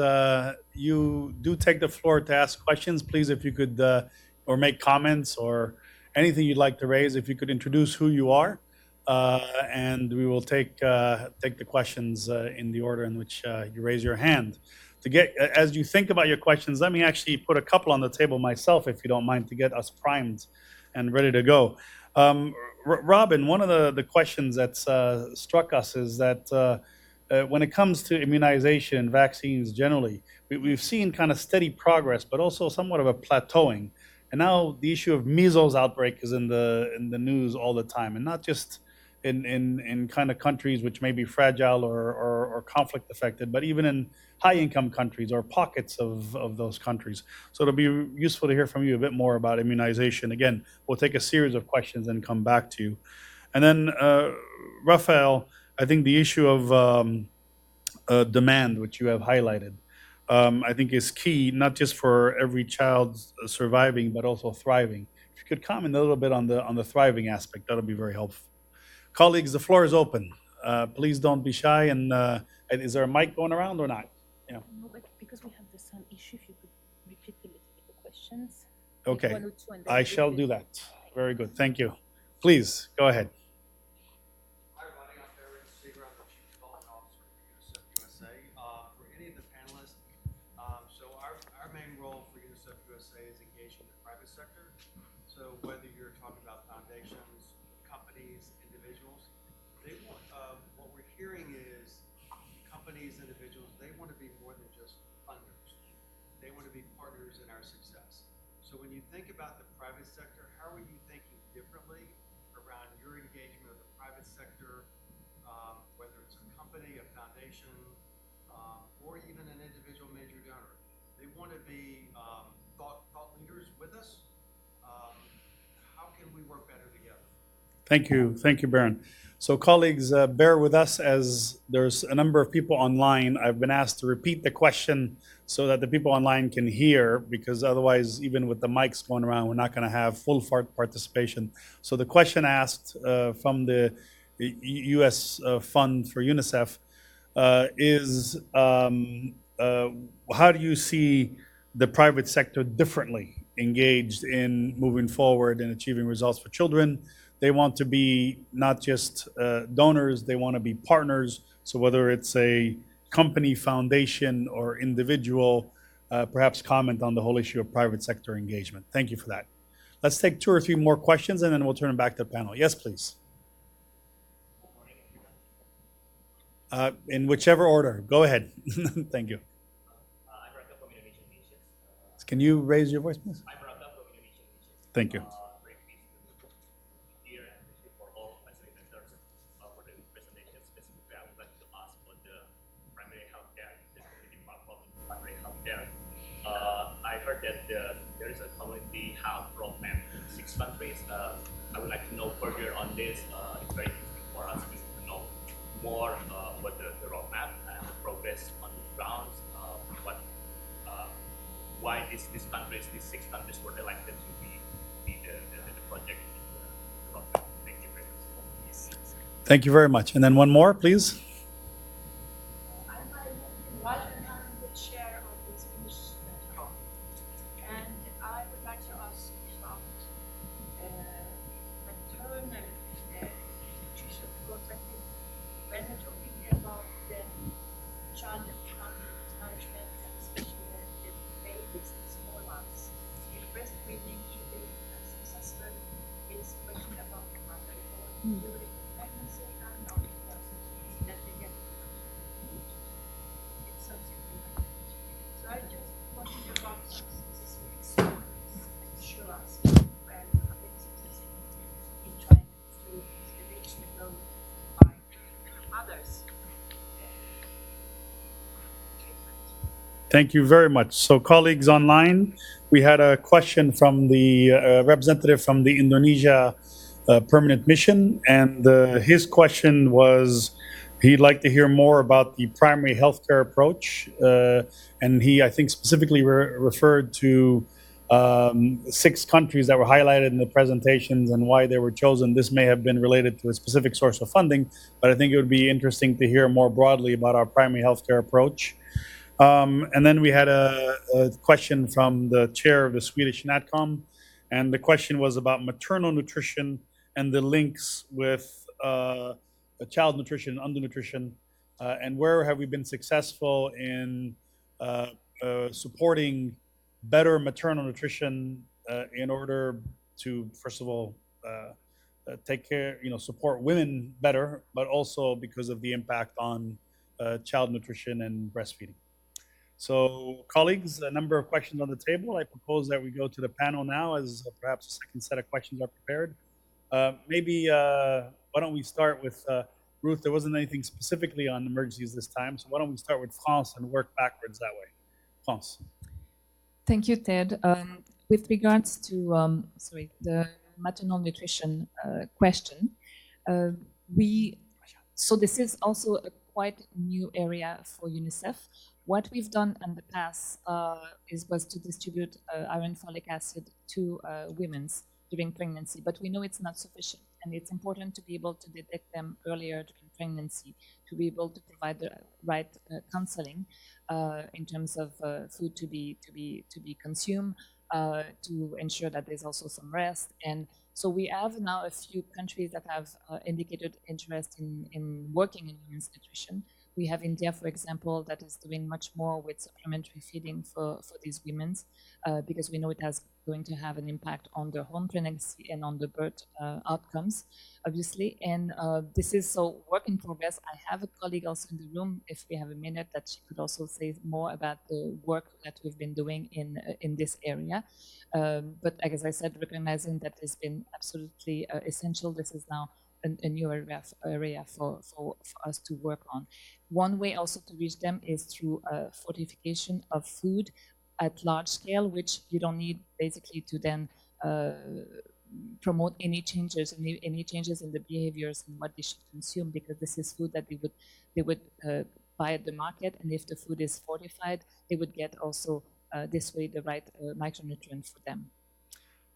you do take the floor to ask questions, please, if you could, or make comments or anything you'd like to raise, if you could introduce who you are, and we will take the questions in the order in which you raise your hand. As you think about your questions, let me actually put a couple on the table myself, if you don't mind, to get us primed and ready to go. Robin, one of the questions that's struck us is that when it comes to immunization and vaccines generally, we've seen kind of steady progress, but also somewhat of a plateauing. And now the issue of measles outbreak is in the news all the time, and not just in kind of countries which may be fragile or conflict affected, but even in high income countries or pockets of those countries. So it'll be useful to hear from you a bit more about immunization. Again, we'll take a series of questions and come back to you. And then Rafael, I think the issue of demand, which you have highlighted, I think is key, not just for every child surviving, but also thriving. If you could comment a little bit on the thriving aspect, that'll be very helpful. Colleagues, the floor is open. Please don't be shy. And is there a mic going around or not? Yeah. No, but because we have the sound issue, if you could repeat a little bit the questions. Okay. One or two, and then I we'll shall do do that. Very good. Thank you. Please go ahead. Hi, everybody. I'm Barry Seager. I'm the Chief Development Officer for UNICEF USA. For any of the panelists, so our main role for UNICEF USA is engaging the private sector. So whether you're talking about foundations, companies, individuals, they want, what we're hearing is companies, individuals, they want to be more than just funders. They want to be partners in our success. So when you think about the private sector, how are you thinking differently around your engagement of the private sector, whether it's a company, a foundation, or even an individual major donor? They want to be thought leaders with us. How can we work better together? Thank you, Baron. So colleagues, bear with us as there's a number of people online. I've been asked to repeat the question so that the people online can hear, because otherwise, even with the mics going around, we're not going to have full participation. So the question asked from the U.S. Fund for UNICEF is, how do you see the private sector differently engaged in moving forward and achieving results for children? They want to be not just donors, they want to be partners. So whether it's a company, foundation, or individual, perhaps comment on the whole issue of private sector engagement. Thank you for that. Let's take 2 or 3 more questions and then we'll turn it back to the panel. Yes, please. In whichever order. Go ahead. Thank you. Can you raise your voice, please? Thank you. I heard that there is a community health roadmap in 6 countries. I would like to know further on this. It's very interesting for us to know more about the roadmap and the progress on the ground. Why these countries, these 6 countries, were elected to be the project roadmap. Thank you very much. Thank you very much. And then one more, please. Thank you very much. So colleagues online, we had a question from the representative from the Indonesia Permanent Mission, and his question was he'd like to hear more about the primary healthcare approach, and he, I think, specifically referred to 6 countries that were highlighted in the presentations and why they were chosen. This may have been related to a specific source of funding, but I think it would be interesting to hear more broadly about our primary healthcare approach. And then we had a question from the chair of the Swedish NATCOM, and the question was about maternal nutrition and the links with child nutrition, undernutrition, and where have we been successful in supporting better maternal nutrition in order to, first of all, take care, support women better, but also because of the impact on child nutrition and breastfeeding. So, colleagues, a number of questions on the table. I propose that we go to the panel now as perhaps a second set of questions are prepared. Maybe, why don't we start with Ruth? There wasn't anything specifically on emergencies this time, so why don't we start with France and work backwards that way? France. Thank you, Ted. With regards to the maternal nutrition question, so this is also a quite new area for UNICEF. What we've done in the past was to distribute iron folic acid to women during pregnancy, but we know it's not sufficient. and it's important to be able to detect them earlier during pregnancy, to be able to provide the right counseling in terms of food to be consumed, to ensure that there's also some rest. And so we have now a few countries that have indicated interest in working in women's nutrition. We have India, for example, that is doing much more with supplementary feeding for these women, because we know it has going to have an impact on their home pregnancy and on the birth outcomes, obviously. And this is so work in progress. I have a colleague also in the room, if we have a minute, that she could also say more about the work that we've been doing in this area. But as I said, recognizing that it's been absolutely essential, this is now a new area for us to work on. One way also to reach them is through fortification of food at large scale, which you don't need basically to then promote any changes in the behaviors and what they should consume, because this is food that they would buy at the market, and if the food is fortified, they would get also this way the right micronutrient for them.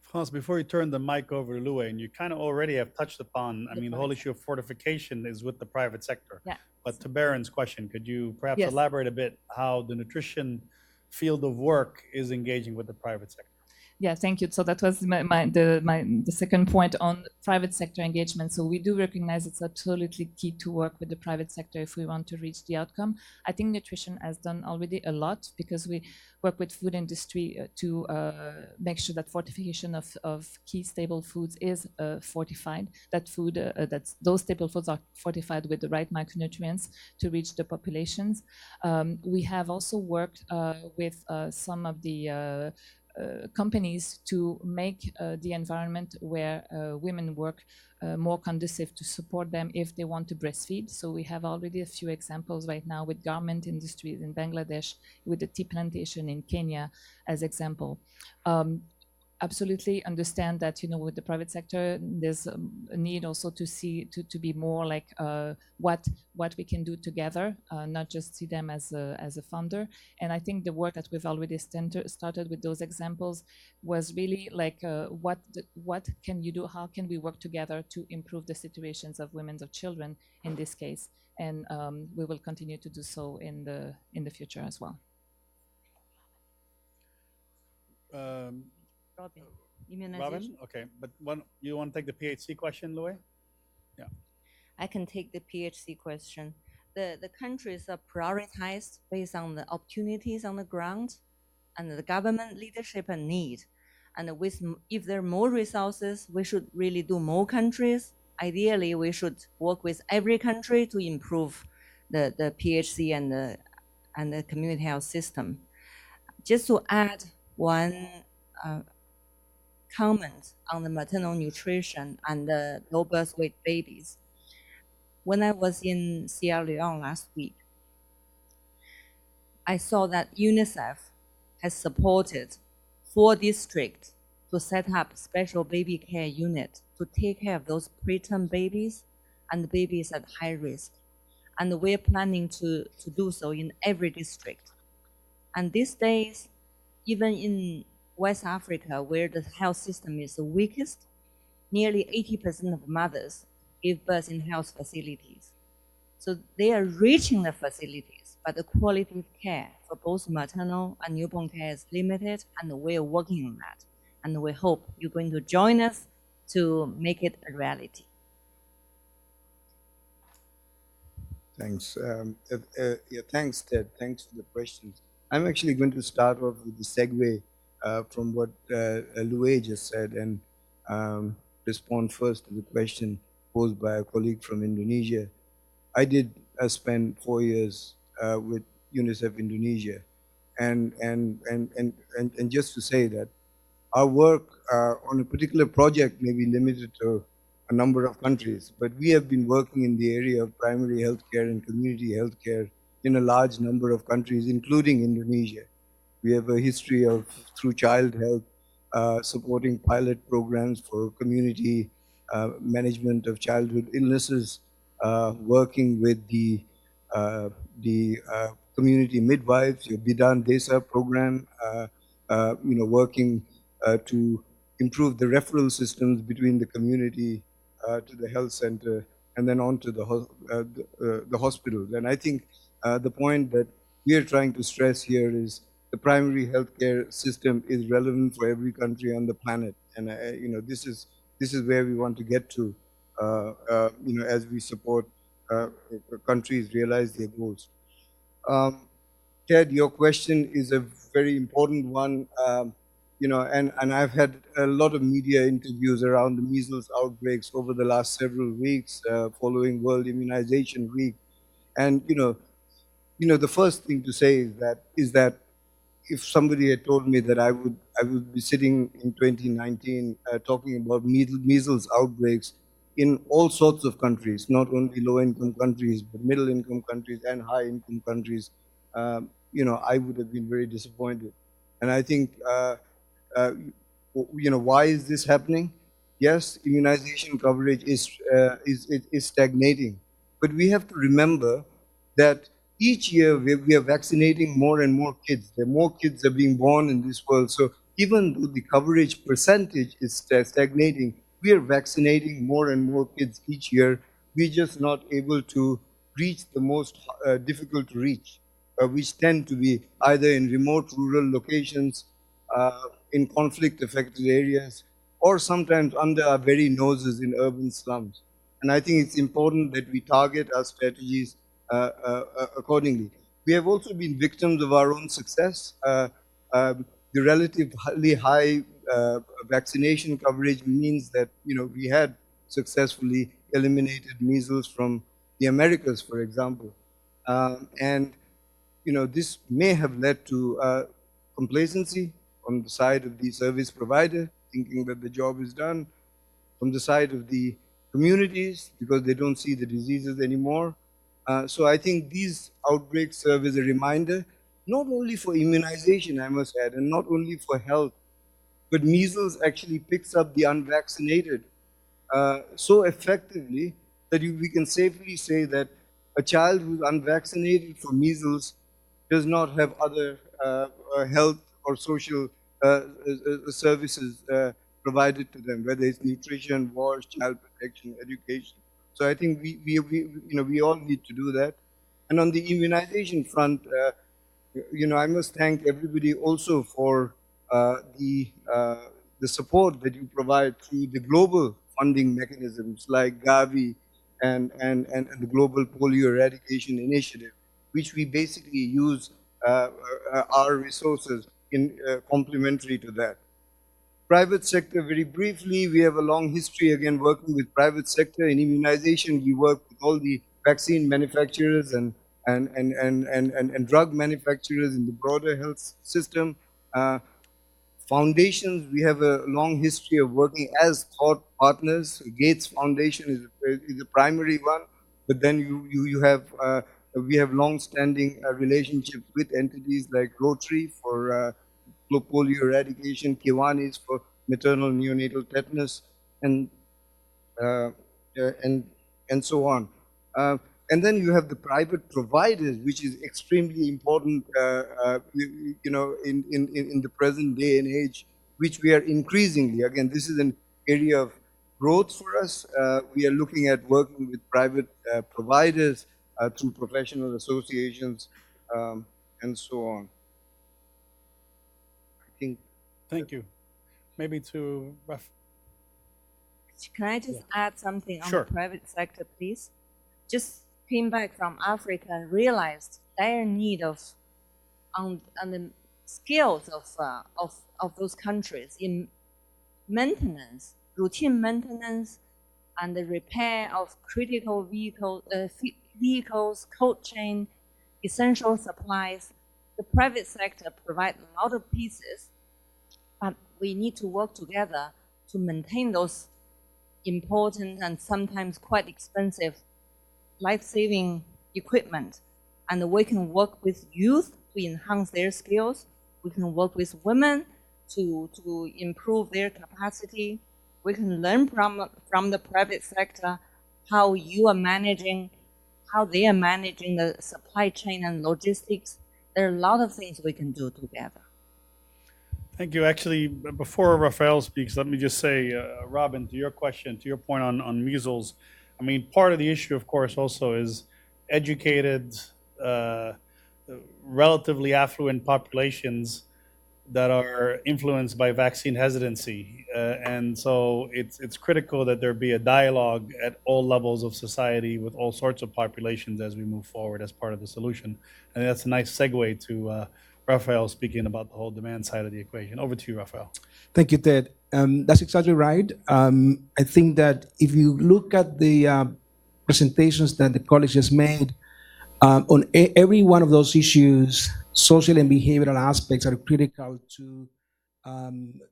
France, before you turn the mic over to Louis, and you kind of already have touched upon, the whole issue of fortification is with the private sector. Yeah. But to Baron's question, could you perhaps Yes. elaborate a bit how the nutrition field of work is engaging with the private sector? Yeah, thank you. So that was the second point on private sector engagement. So we do recognize it's absolutely key to work with the private sector if we want to reach the outcome. I think nutrition has done already a lot, because we work with food industry to make sure that fortification of key staple foods is fortified. That food, those staple foods are fortified with the right micronutrients to reach the populations. We have also worked with some of the companies to make the environment where women work more conducive to support them if they want to breastfeed. So we have already a few examples right now with garment industries in Bangladesh, with the tea plantation in Kenya as example. Absolutely understand that, with the private sector, there's a need also to see to be more like what we can do together, not just see them as a funder. And I think the work that we've already started with those examples was really like what can you do? How can we work together to improve the situations of women, of children in this case? And we will continue to do so in the future as well. Robin, Robin? Okay, but you want to take the PHC question, Louis? Yeah. I can take the PHC question. The countries are prioritized based on the opportunities on the ground and the government leadership and need. And if there are more resources, we should really do more countries. Ideally, we should work with every country to improve the PHC and the community health system. Just to add one comment on the maternal nutrition and the low birth weight babies. When I was in Sierra Leone last week, I saw that UNICEF has supported 4 districts to set up special baby care unit to take care of those preterm babies and babies at high risk. And we're planning to do so in every district. And these days, even in West Africa, where the health system is the weakest, nearly 80% of mothers give birth in health facilities. So they are reaching the facilities, but the quality of care for both maternal and newborn care is limited, and we're working on that. And we hope you're going to join us to make it a reality. Thanks. Yeah, thanks, Ted. Thanks for the questions. I'm actually going to start off with the segue from what Louis just said and respond first to the question posed by a colleague from Indonesia. I did spend 4 years with UNICEF Indonesia, and just to say that our work on a particular project may be limited to a number of countries, but we have been working in the area of primary healthcare and community healthcare in a large number of countries, including Indonesia. We have a history of, through child health, supporting pilot programs for community management of childhood illnesses, working with the community midwives, your Bidan Desa program, working to improve the referral systems between the community to the health center and then on to the hospitals. And I think the point that we are trying to stress here is the primary healthcare system is relevant for every country on the planet, and this is where we want to get to, as we support countries realize their goals. Ted, your question is a very important one. And I've had a lot of media interviews around the measles outbreaks over the last several weeks, following World Immunization Week. And the first thing to say is that if somebody had told me that I would be sitting in 2019 talking about measles outbreaks in all sorts of countries, not only low-income countries, but middle-income countries and high-income countries, I would have been very disappointed. And I think, why is this happening? Yes, immunization coverage is stagnating, but we have to remember that each year we are vaccinating more and more kids. There are more kids are being born in this world. So even though the coverage percentage is stagnating, we are vaccinating more and more kids each year. We're just not able to reach the most difficult to reach, which tend to be either in remote rural locations, in conflict-affected areas, or sometimes under our very noses in urban slums. And I think it's important that we target our strategies accordingly. We have also been victims of our own success. The relatively high vaccination coverage means that we had successfully eliminated measles from the Americas, for example, and this may have led to complacency on the side of the service provider, thinking that the job is done, from the side of the communities because they don't see the diseases anymore. So I think these outbreaks serve as a reminder, not only for immunization, I must add, and not only for health, but measles actually picks up the unvaccinated so effectively that we can safely say that a child who's unvaccinated for measles does not have other health or social services provided to them, whether it's nutrition, wash, child protection, education. So I think we all need to do that. And on the immunization front, I must thank everybody also for the support that you provide through the global funding mechanisms like Gavi and the Global Polio Eradication Initiative, which we basically use our resources in complementary to that. Private sector, very briefly, we have a long history again working with private sector. In immunization, we work with all the vaccine manufacturers and drug manufacturers in the broader health system. Foundations, we have a long history of working as thought partners. Gates Foundation is the primary one, but then you have we have long-standing relationships with entities like Rotary for polio eradication, Kiwanis for maternal neonatal tetanus, and so on. And then you have the private providers, which is extremely important, in the present day and age, which we are increasingly. Again, this is an area of growth for us. We are looking at working with private providers through professional associations and so on. I think. Thank you. Maybe to Can I just add something on Sure. the private sector, please? Just came back from Africa and realized dire need on the skills of those countries in maintenance, routine maintenance, and the repair of critical vehicles, cold chain, essential supplies. The private sector provides a lot of pieces, but we need to work together to maintain those important and sometimes quite expensive life-saving equipment. And we can work with youth to enhance their skills. We can work with women to improve their capacity. We can learn from the private sector how they are managing the supply chain and logistics. There are a lot of things we can do together. Thank you. Actually, before Rafael speaks, let me just say, Robin, to your question, to your point on measles, I mean, part of the issue, of course, also is educated, uh, relatively affluent populations that are influenced by vaccine hesitancy, and so it's critical that there be a dialogue at all levels of society with all sorts of populations as we move forward as part of the solution. And that's a nice segue to Rafael speaking about the whole demand side of the equation. Over to you, Rafael. Thank you, Ted. That's exactly right. I think that if you look at the presentations that the college has made on every one of those issues, social and behavioral aspects are critical to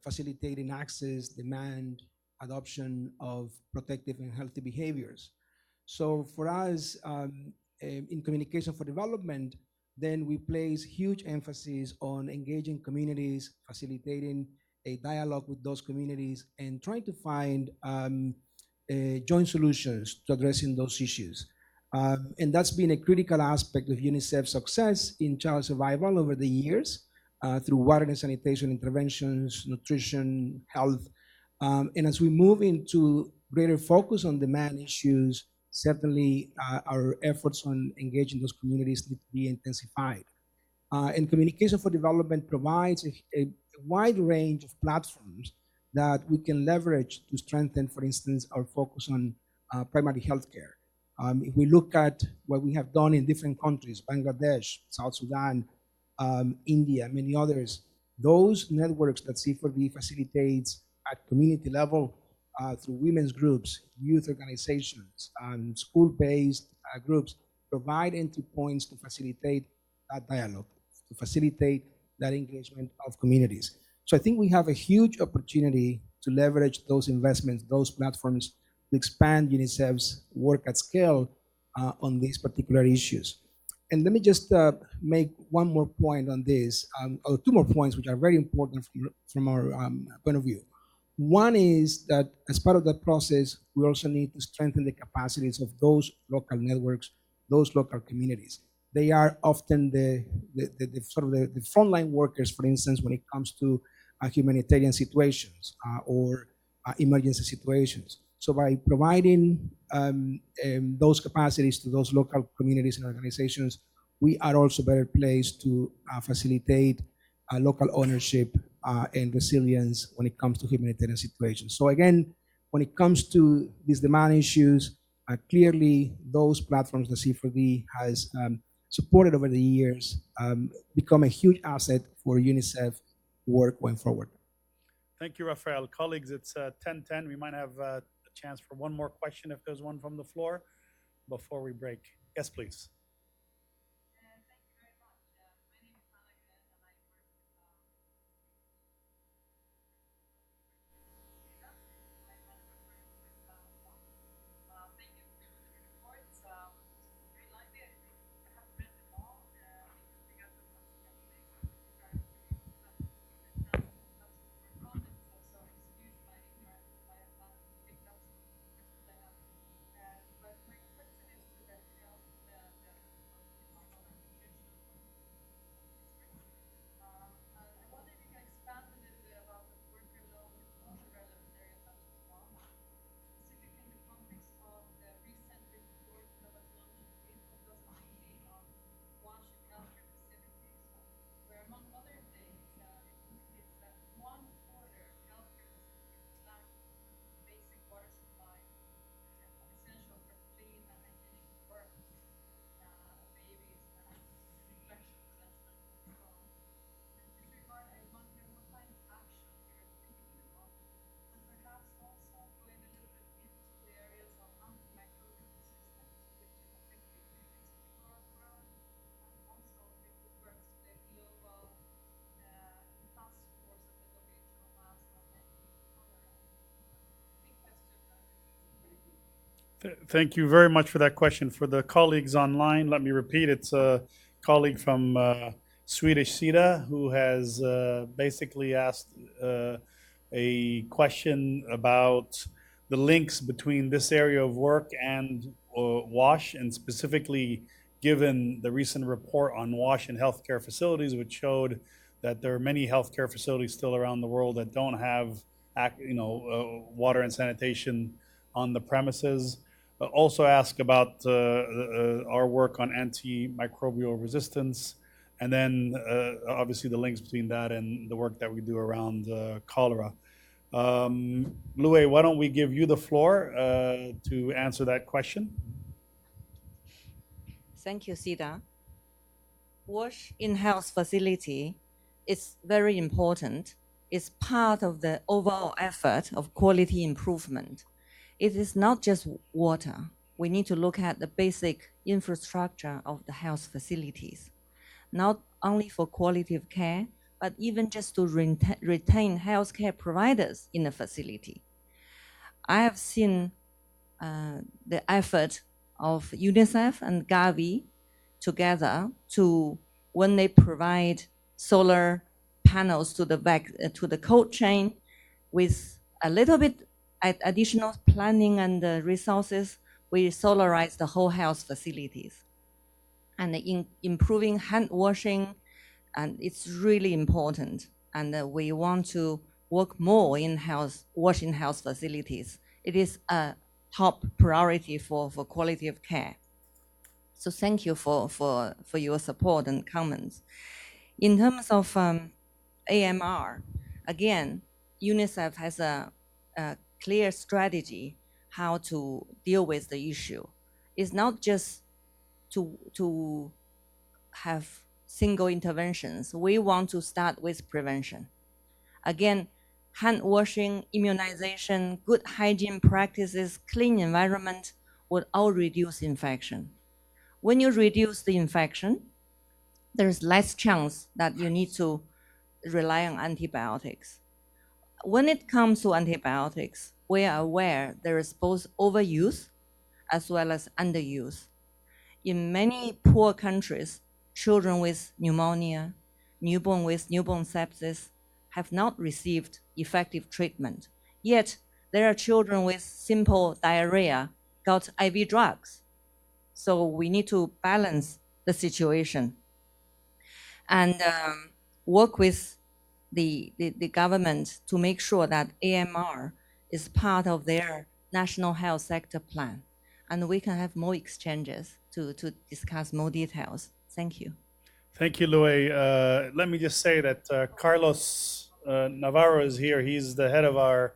facilitating access, demand, adoption of protective and healthy behaviors. So for us, in communication for development, then we place huge emphasis on engaging communities, facilitating a dialogue with those communities, and trying to find joint solutions to addressing those issues. And that's been a critical aspect of UNICEF's success in child survival over the years through water and sanitation interventions, nutrition, health. And as we move into greater focus on demand issues, certainly our efforts on engaging those communities need to be intensified. And Communication for Development provides a wide range of platforms that we can leverage to strengthen, for instance, our focus on primary healthcare. If we look at what we have done in different countries, Bangladesh, South Sudan, India, many others, those networks that C4D facilitates at community level through women's groups, youth organizations, and school-based groups provide entry points to facilitate that dialogue, to facilitate that engagement of communities. So I think we have a huge opportunity to leverage those investments, those platforms, to expand UNICEF's work at scale on these particular issues. And let me just make one more point on this, or two more points, which are very important from our point of view. One is that as part of that process, we also need to strengthen the capacities of those local networks, those local communities. They are often the sort of the frontline workers, for instance, when it comes to humanitarian situations or emergency situations. So by providing those capacities to those local communities and organizations, we are also better placed to facilitate local ownership and resilience when it comes to humanitarian situations. So again, when it comes to these demand issues, clearly those platforms that C4D has supported over the years become a huge asset for UNICEF work going forward. Thank you, Rafael. Colleagues, it's 10:10. We might have a chance for one more question if there's one from the floor before we break. Yes, please. Thank you very much for that question. For the colleagues online, let me repeat, it's a colleague from Swedish SIDA who has basically asked a question about the links between this area of work and WASH, and specifically given the recent report on WASH in healthcare facilities, which showed that there are many healthcare facilities still around the world that don't have water and sanitation on the premises. Also ask about our work on antimicrobial resistance, and then obviously the links between that and the work that we do around cholera. Louis, why don't we give you the floor to answer that question? Thank you, Sida. WASH in-house facility is very important. It's part of the overall effort of quality improvement. It is not just water. We need to look at the basic infrastructure of the health facilities, not only for quality of care, but even just to retain healthcare providers in the facility. I have seen the effort of UNICEF and Gavi together to, when they provide solar panels to the cold chain with a little bit additional planning and resources, we solarize the whole health facilities. And in improving hand washing, and it's really important. And we want to work more in washing health facilities. It is a top priority for quality of care. So thank you for your support and comments. In terms of AMR, again, UNICEF has a clear strategy how to deal with the issue. It's not just to have single interventions. We want to start with prevention. Again, hand washing, immunization, good hygiene practices, clean environment would all reduce infection. When you reduce the infection, there's less chance that you need to rely on antibiotics. When it comes to antibiotics, we are aware there is both overuse as well as underuse. In many poor countries, children with pneumonia, newborn with newborn sepsis have not received effective treatment. Yet, there are children with simple diarrhea got IV drugs. So we need to balance the situation and work with the government to make sure that AMR is part of their national health sector plan. And we can have more exchanges to discuss more details. Thank you. Thank you, Louis. Let me just say that Carlos Navarro is here. He's the head of our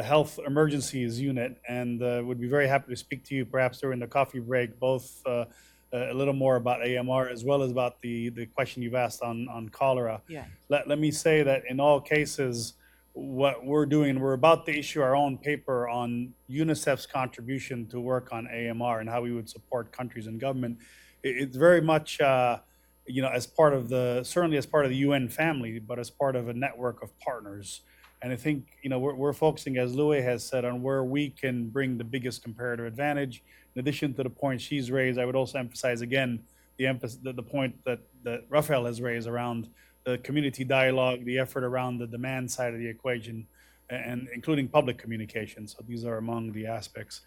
health emergencies unit, and would be very happy to speak to you perhaps during the coffee break, both a little more about AMR as well as about the question you've asked on cholera. Yeah. Let me say that in all cases, what we're doing, we're about to issue our own paper on UNICEF's contribution to work on AMR and how we would support countries and government. It's very much, as part of certainly as part of the UN family, but as part of a network of partners. And I think, we're focusing, as Louis has said, on where we can bring the biggest comparative advantage. In addition to the point she's raised, I would also emphasize again the point that Raphael has raised around the community dialogue, the effort around the demand side of the equation, and including public communication. So these are among the aspects.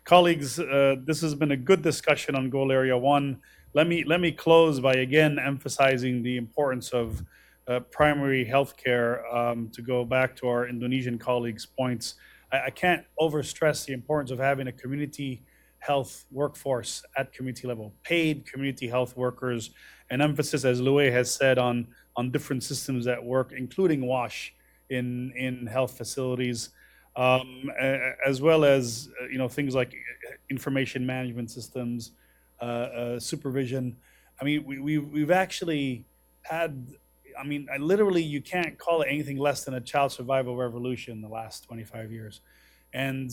Colleagues, this has been a good discussion on Goal Area 1. Let me close by again emphasizing the importance of primary health care. To go back to our Indonesian colleagues' points, I can't overstress the importance of having a community health workforce at community level, paid community health workers, an emphasis, as Louis has said, on different systems that work, including WASH in health facilities, as well as things like information management systems, supervision. I mean, we've actually had. I mean, literally, you can't call it anything less than a child survival revolution in the last 25 years. And,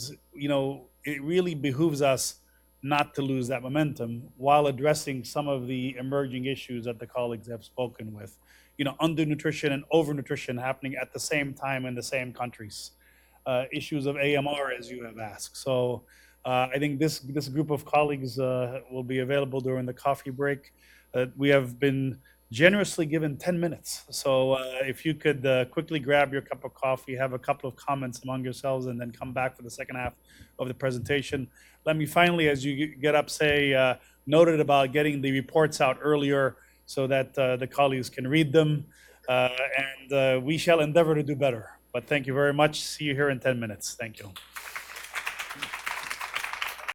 it really behooves us not to lose that momentum while addressing some of the emerging issues that the colleagues have spoken with. Undernutrition and overnutrition happening at the same time in the same countries. Issues of AMR, as you have asked. So I think this group of colleagues will be available during the coffee break. We have been generously given 10 minutes. So if you could quickly grab your cup of coffee, have a couple of comments among yourselves, and then come back for the second half of the presentation. Let me finally, as you get up, say, noted about getting the reports out earlier. so that the colleagues can read them, and we shall endeavor to do better. But thank you very much. See you here in 10 minutes. Thank you.